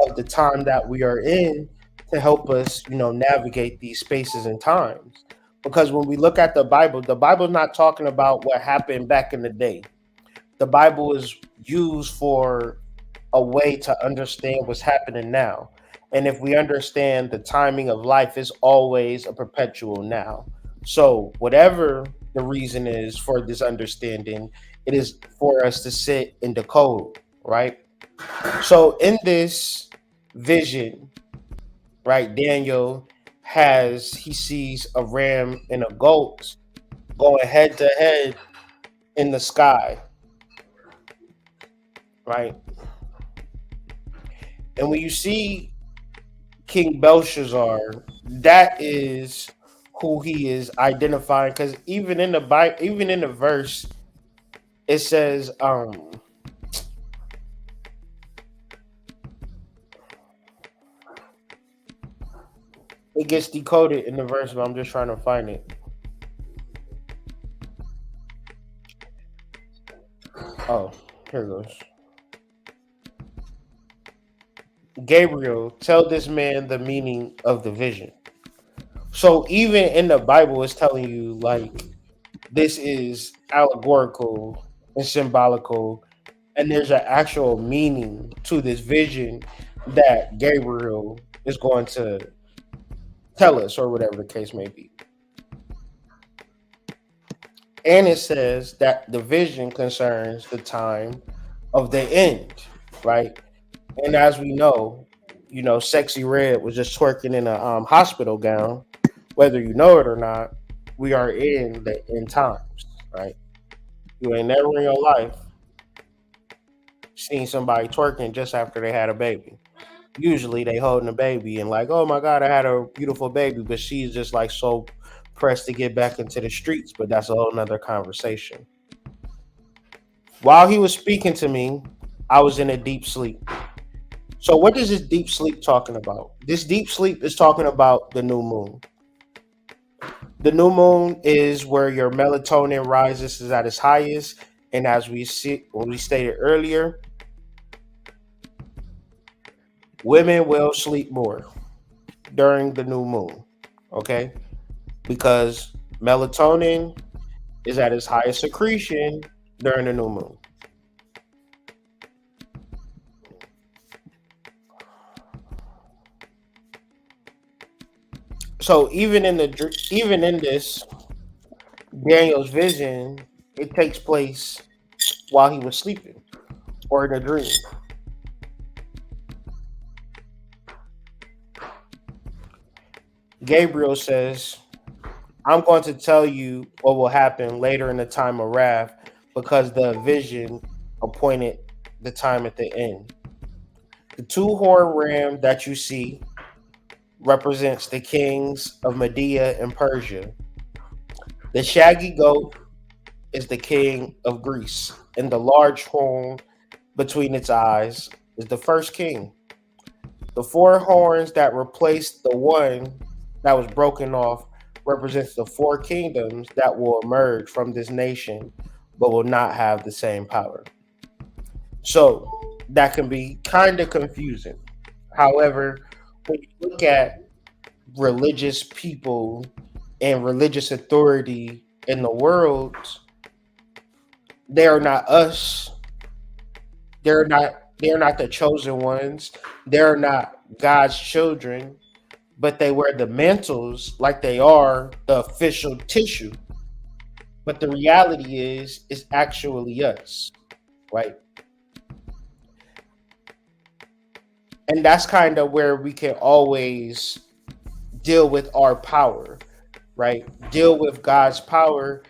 S8: of the time that we are in to help us, navigate these spaces and times. Because when we look at the Bible is not talking about what happened back in the day. The Bible is used for a way to understand what's happening now. And if we understand the timing of life is always a perpetual now. So whatever the reason is for this understanding, it is for us to sit in the code, right? So in this vision, right, Daniel he sees a ram and a goat going head to head in the sky, right? And when you see King Belshazzar, that is who he is identifying. Because even in the Bible, even in the verse, it says, it gets decoded in the verse, but I'm just trying to find it. Oh, here it goes. Gabriel, tell this man the meaning of the vision. So even in the Bible, it's telling you like this is allegorical and symbolical, and there's an actual meaning to this vision that Gabriel is going to tell us, or whatever the case may be. And it says that the vision concerns the time of the end, right? And as we know, Sexy Red was just twerking in a hospital gown. Whether you know it or not, we are in the end times, right? You ain't never in your life seen somebody twerking just after they had a baby. Usually they holding a baby and like, oh my God, I had a beautiful baby, but she's just like so pressed to get back into the streets. But that's a whole nother conversation. While he was speaking to me, I was in a deep sleep. So what is this deep sleep talking about? This deep sleep is talking about the new moon. The new moon is where your melatonin rises is at its highest. And as we stated earlier, women will sleep more during the new moon, okay? Because melatonin is at its highest secretion during the new moon. So even in this Daniel's vision, it takes place while he was sleeping or in a dream. Gabriel says, I'm going to tell you what will happen later in the time of wrath because the vision appointed the time at the end. The two-horned ram that you see represents the kings of Media and Persia. The shaggy goat is the king of Greece, and the large horn between its eyes is the first king. The four horns that replaced the one that was broken off represents the four kingdoms that will emerge from this nation, but will not have the same power. So that can be kind of confusing. However, when you look at religious people and religious authority in the world, they are not us. They're not the chosen ones. They're not God's children, but they wear the mantles like they are the official tissue. But the reality is actually us, right? And that's kind of where we can always deal with our power, right? Deal with God's power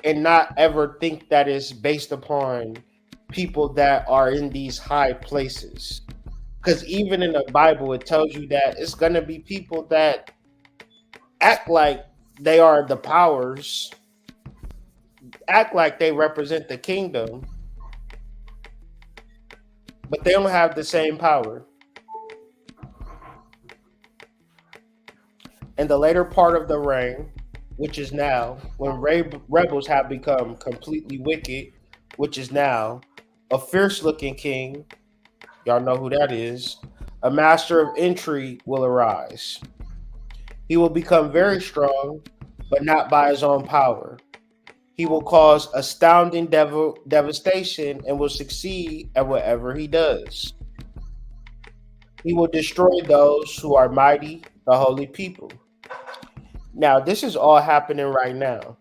S8: and not ever think that it's based upon people that are in these high places. Because even in the Bible, it tells you that it's going to be people that act like they are the powers, act like they represent the kingdom, but they don't have the same power. In the later part of the reign, which is now, when rebels have become completely wicked, which is now, a fierce-looking king, y'all know who that is, a master of intrigue will arise. He will become very strong, but not by his own power. He will cause astounding devastation and will succeed at whatever he does. He will destroy those who are mighty, the holy people. Now, this is all happening right now.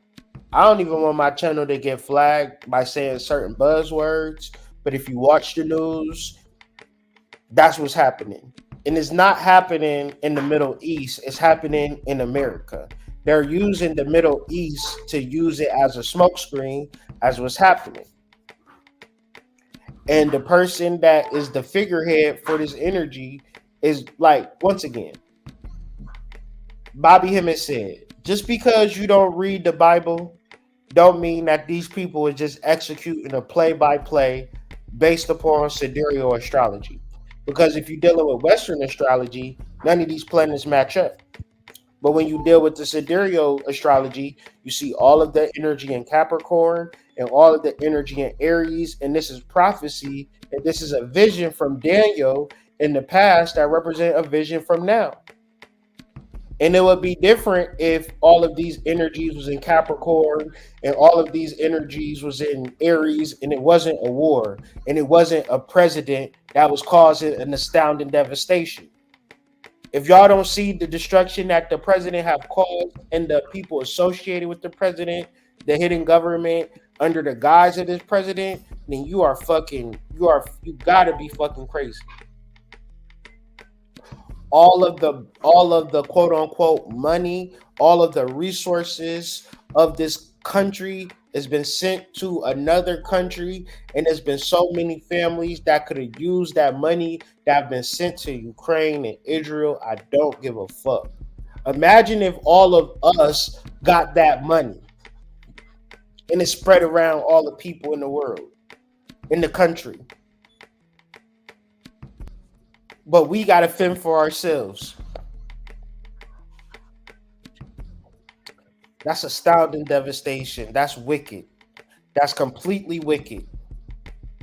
S8: I don't even want my channel to get flagged by saying certain buzzwords, but if you watch the news, that's what's happening. And it's not happening in the Middle East. It's happening in America. They're using the Middle East to use it as a smokescreen as what's happening. And the person that is the figurehead for this energy is like, once again, Bobby Hemmett said, Just because you don't read the Bible, don't mean that these people are just executing a play-by-play based upon sidereal astrology. Because if you're dealing with Western astrology, none of these planets match up. But when you deal with the sidereal astrology, you see all of the energy in Capricorn and all of the energy in Aries, and this is prophecy, and this is a vision from Daniel in the past that represent a vision from now. And it would be different if all of these energies was in Capricorn and all of these energies was in Aries, and it wasn't a war and it wasn't a president that was causing an astounding devastation. If y'all don't see the destruction that the president have caused and the people associated with the president, the hidden government under the guise of this president, then you gotta be fucking crazy. All of the quote unquote money, all of the resources of this country has been sent to another country, and there's been so many families that could have used that money that have been sent to Ukraine and Israel. I don't give a fuck. Imagine if all of us got that money and it spread around all the people in the world, in the country. But we got to fend for ourselves. That's astounding devastation. That's wicked. That's completely wicked.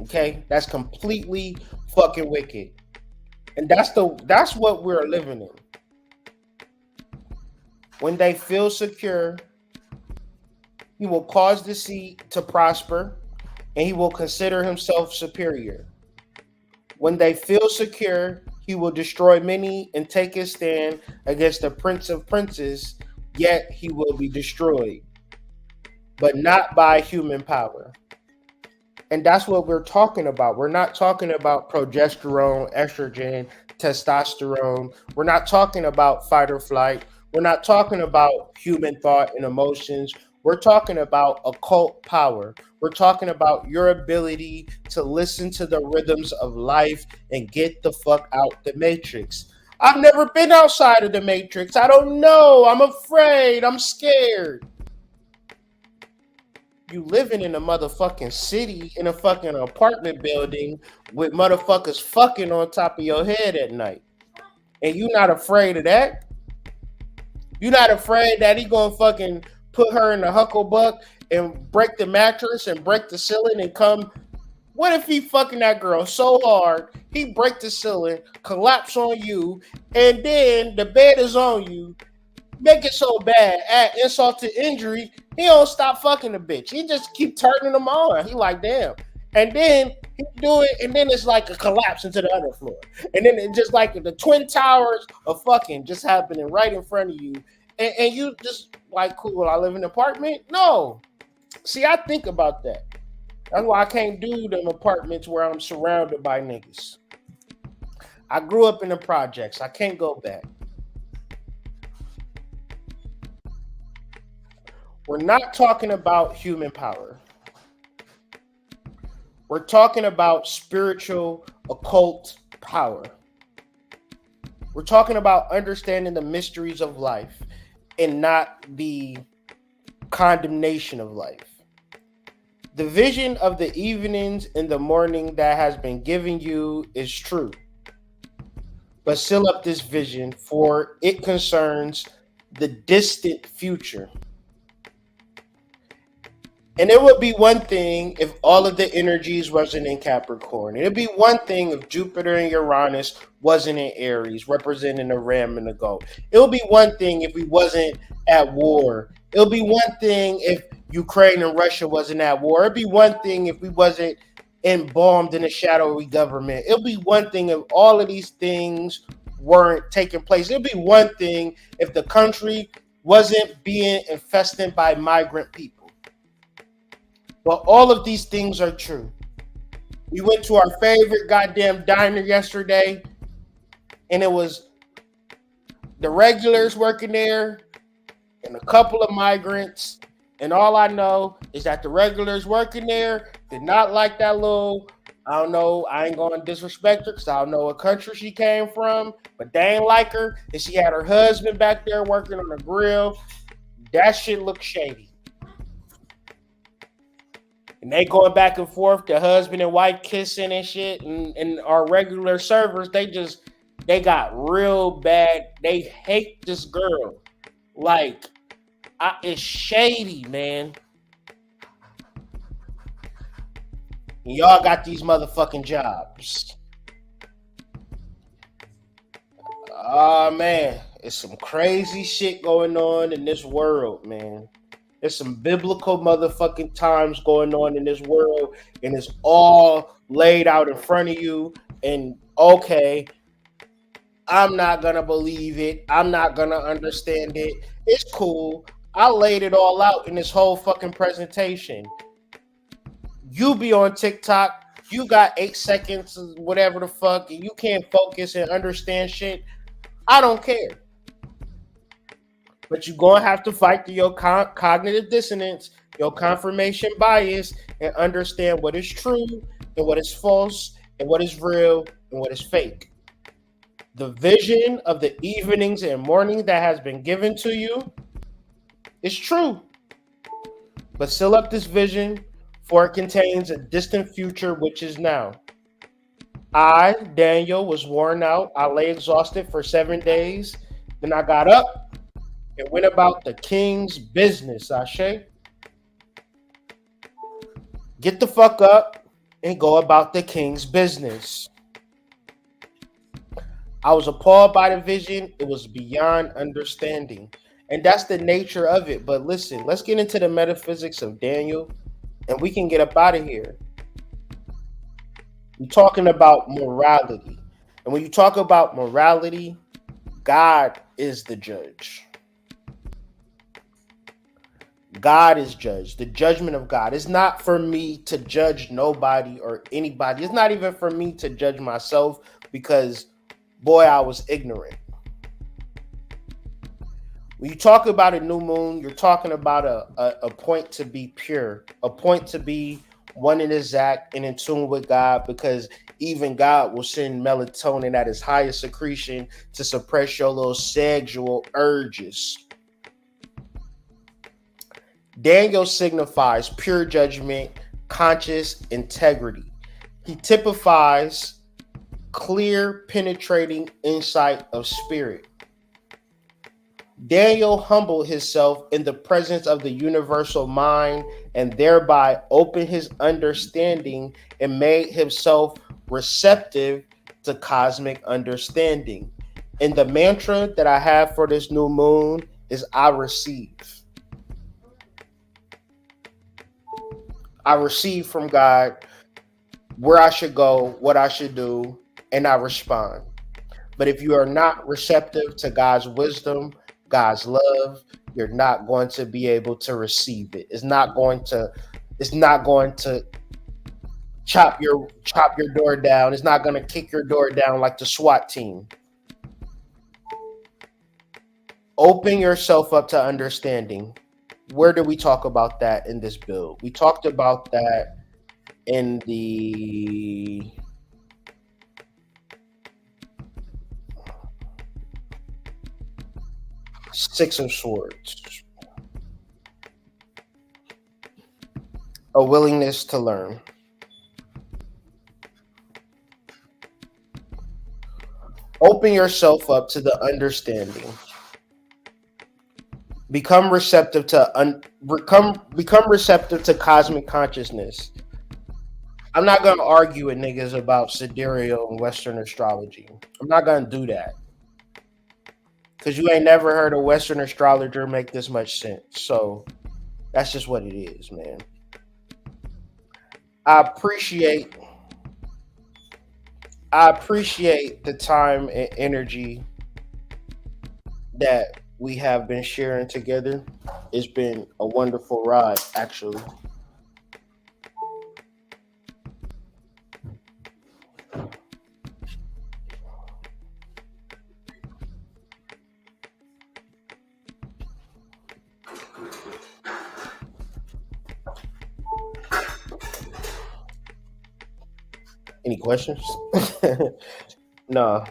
S8: Okay? That's completely fucking wicked. And that's what we're living in. When they feel secure, he will cause the seed to prosper, and he will consider himself superior. When they feel secure, he will destroy many and take his stand against the prince of princes, yet he will be destroyed, but not by human power. And that's what we're talking about. We're not talking about progesterone, estrogen, testosterone. We're not talking about fight or flight. We're not talking about human thought and emotions. We're talking about occult power. We're talking about your ability to listen to the rhythms of life and get the fuck out the matrix. I've never been outside of the matrix. I don't know. I'm afraid. I'm scared. You living in a motherfucking city in a fucking apartment building with motherfuckers fucking on top of your head at night. And you not afraid of that? You not afraid that he gonna fucking put her in the hucklebuck and break the mattress and break the ceiling and come? What if he fucking that girl so hard, he break the ceiling, collapse on you, and then the bed is on you, make it so bad, add insult to injury, he don't stop fucking the bitch. He just keep turning them on. He like, damn. And then he do it, and then it's like a collapse into the other floor. And then it's just like the twin towers of fucking just happening right in front of you. And you just like, cool, I live in an apartment? No. See, I think about that. That's why I can't do them apartments where I'm surrounded by niggas. I grew up in the projects. I can't go back. We're not talking about human power. We're talking about spiritual, occult power. We're talking about understanding the mysteries of life and not the condemnation of life. The vision of the evenings and the morning that has been given you is true. But seal up this vision, for it concerns the distant future. And it would be one thing if all of the energies wasn't in Capricorn. It'd be one thing if Jupiter and Uranus wasn't in Aries, representing the ram and the goat. It would be one thing if we wasn't at war. It would be one thing if Ukraine and Russia wasn't at war. It'd be one thing if we wasn't embalmed in a shadowy government. It'll be one thing if all of these things weren't taking place. It'll be one thing if the country wasn't being infested by migrant people. But all of these things are true. We went to our favorite goddamn diner yesterday, and it was the regulars working there and a couple of migrants. And all I know is that the regulars working there did not like that little, I don't know, I ain't going to disrespect her because I don't know what country she came from, but they ain't like her. And she had her husband back there working on the grill. That shit looks shady. And they going back and forth, the husband and wife kissing and shit, and our regular servers, they got real bad. They hate this girl. Like, it's shady, man. And y'all got these motherfucking jobs. Oh man, it's some crazy shit going on in this world, man. There's some biblical motherfucking times going on in this world, and it's all laid out in front of you. And okay, I'm not gonna believe it. I'm not gonna understand it. It's cool. I laid it all out in this whole fucking presentation. You be on TikTok, you got 8 seconds, whatever the fuck, and you can't focus and understand shit. I don't care. But you're going to have to fight through your cognitive dissonance, your confirmation bias, and understand what is true and what is false and what is real and what is fake. The vision of the evenings and morning that has been given to you is true. But seal up this vision, for it contains a distant future, which is now. I, Daniel, was worn out. I lay exhausted for 7 days. Then I got up and went about the king's business, Ashe. Get the fuck up and go about the king's business. I was appalled by the vision. It was beyond understanding. And that's the nature of it. But listen, let's get into the metaphysics of Daniel, and we can get up out of here. We're talking about morality. And when you talk about morality, God is the judge. God is judge. The judgment of God. It's not for me to judge nobody or anybody. It's not even for me to judge myself, because, boy, I was ignorant. When you talk about a new moon, you're talking about a point to be pure, a point to be one and exact and in tune with God, because even God will send melatonin at its highest secretion to suppress your little sexual urges. Daniel signifies pure judgment, conscious integrity. He typifies clear, penetrating insight of spirit. Daniel humbled himself in the presence of the universal mind and thereby opened his understanding and made himself receptive to cosmic understanding. And the mantra that I have for this new moon is I receive. I receive from God where I should go, what I should do, and I respond. But if you are not receptive to God's wisdom, God's love, you're not going to be able to receive it. It's not going to chop your door down. It's not going to kick your door down like the SWAT team. Open yourself up to understanding. Where did we talk about that in this build? We talked about that in the Six of Swords. A willingness to learn. Open yourself up to the understanding. Become receptive to become receptive to cosmic consciousness. I'm not gonna argue with niggas about sidereal and Western astrology. I'm not gonna do that, because you ain't never heard a Western astrologer make this much sense. So that's just what it is, man. I appreciate the time and energy that we have been sharing together. It's been a wonderful ride, actually. Any questions? No.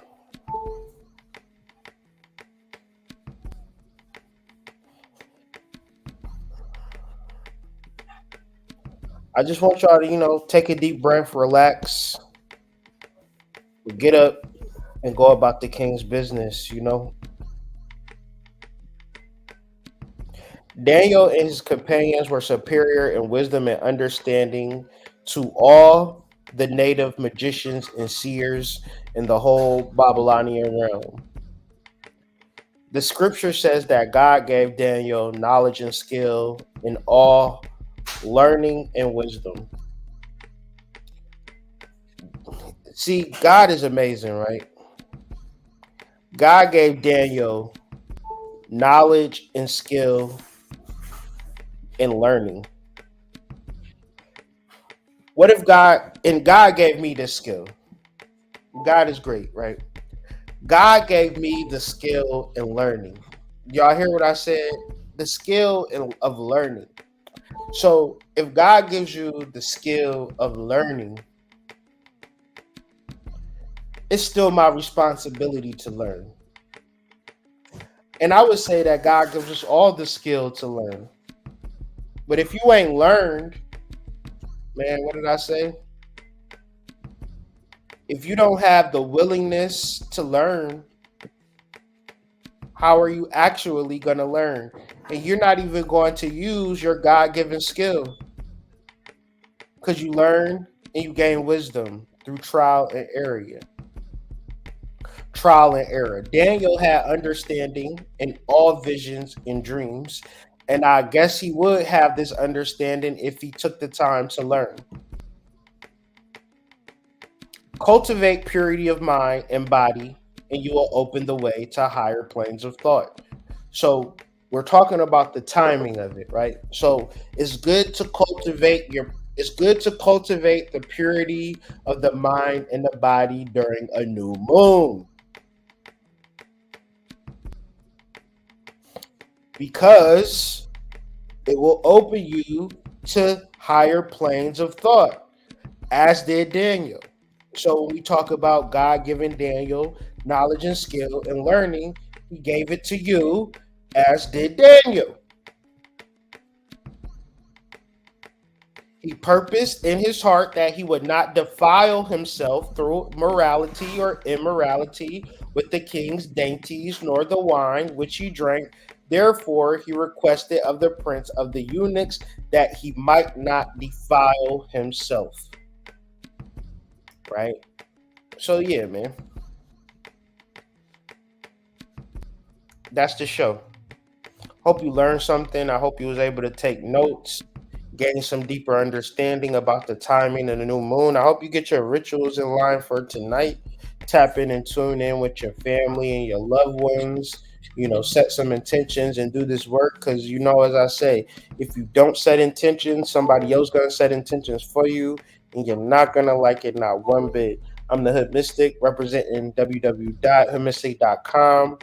S8: I just want y'all to, take a deep breath, relax, get up, and go about the king's business. Daniel and his companions were superior in wisdom and understanding to all the native magicians and seers in the whole Babylonian realm. The scripture says that God gave Daniel knowledge and skill in all learning and wisdom. See, God is amazing, right? God gave Daniel knowledge and skill in learning. What if God gave me this skill? God is great, right? God gave me the skill in learning. Y'all hear what I said? The skill of learning. So if God gives you the skill of learning, it's still my responsibility to learn. And I would say that God gives us all the skill to learn. But if you ain't learned, man, what did I say? If you don't have the willingness to learn, how are you actually going to learn? And you're not even going to use your God-given skill, because you learn and you gain wisdom through trial and error. Trial and error. Daniel had understanding in all visions and dreams, and I guess he would have this understanding if he took the time to learn. Cultivate purity of mind and body, and you will open the way to higher planes of thought. So we're talking about the timing of it, right? So it's good to cultivate the purity of the mind and the body during a new moon. Because it will open you to higher planes of thought, as did Daniel. So when we talk about God giving Daniel knowledge and skill and learning, he gave it to you, as did Daniel. He purposed in his heart that he would not defile himself through morality or immorality with the king's dainties, nor the wine which he drank. Therefore, he requested of the prince of the eunuchs that he might not defile himself. Right? So, yeah, man. That's the show. Hope you learned something. I hope you was able to take notes, gain some deeper understanding about the timing of the new moon. I hope you get your rituals in line for tonight. Tap in and tune in with your family and your loved ones. Set some intentions and do this work, because as I say, if you don't set intentions, somebody else gonna set intentions for you, and you're not gonna like it, not one bit. I'm the Hood Mystic, representing www.hoodmystic.com,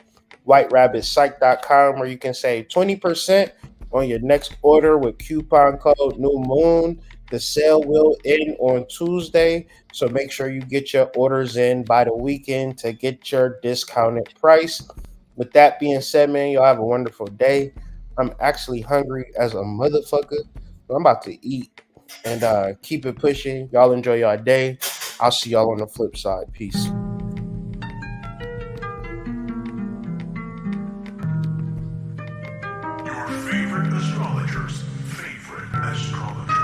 S8: whiterabbitpsych.com, where you can save 20% on your next order with coupon code New Moon. The sale will end on Tuesday, so make sure you get your orders in by the weekend to get your discounted price. With that being said, man, y'all have a wonderful day. I'm actually hungry as a motherfucker, so I'm about to eat and keep it pushing. Y'all enjoy your day. I'll see y'all on the flip side. Peace.
S7: Your favorite astrologer's favorite astrologer.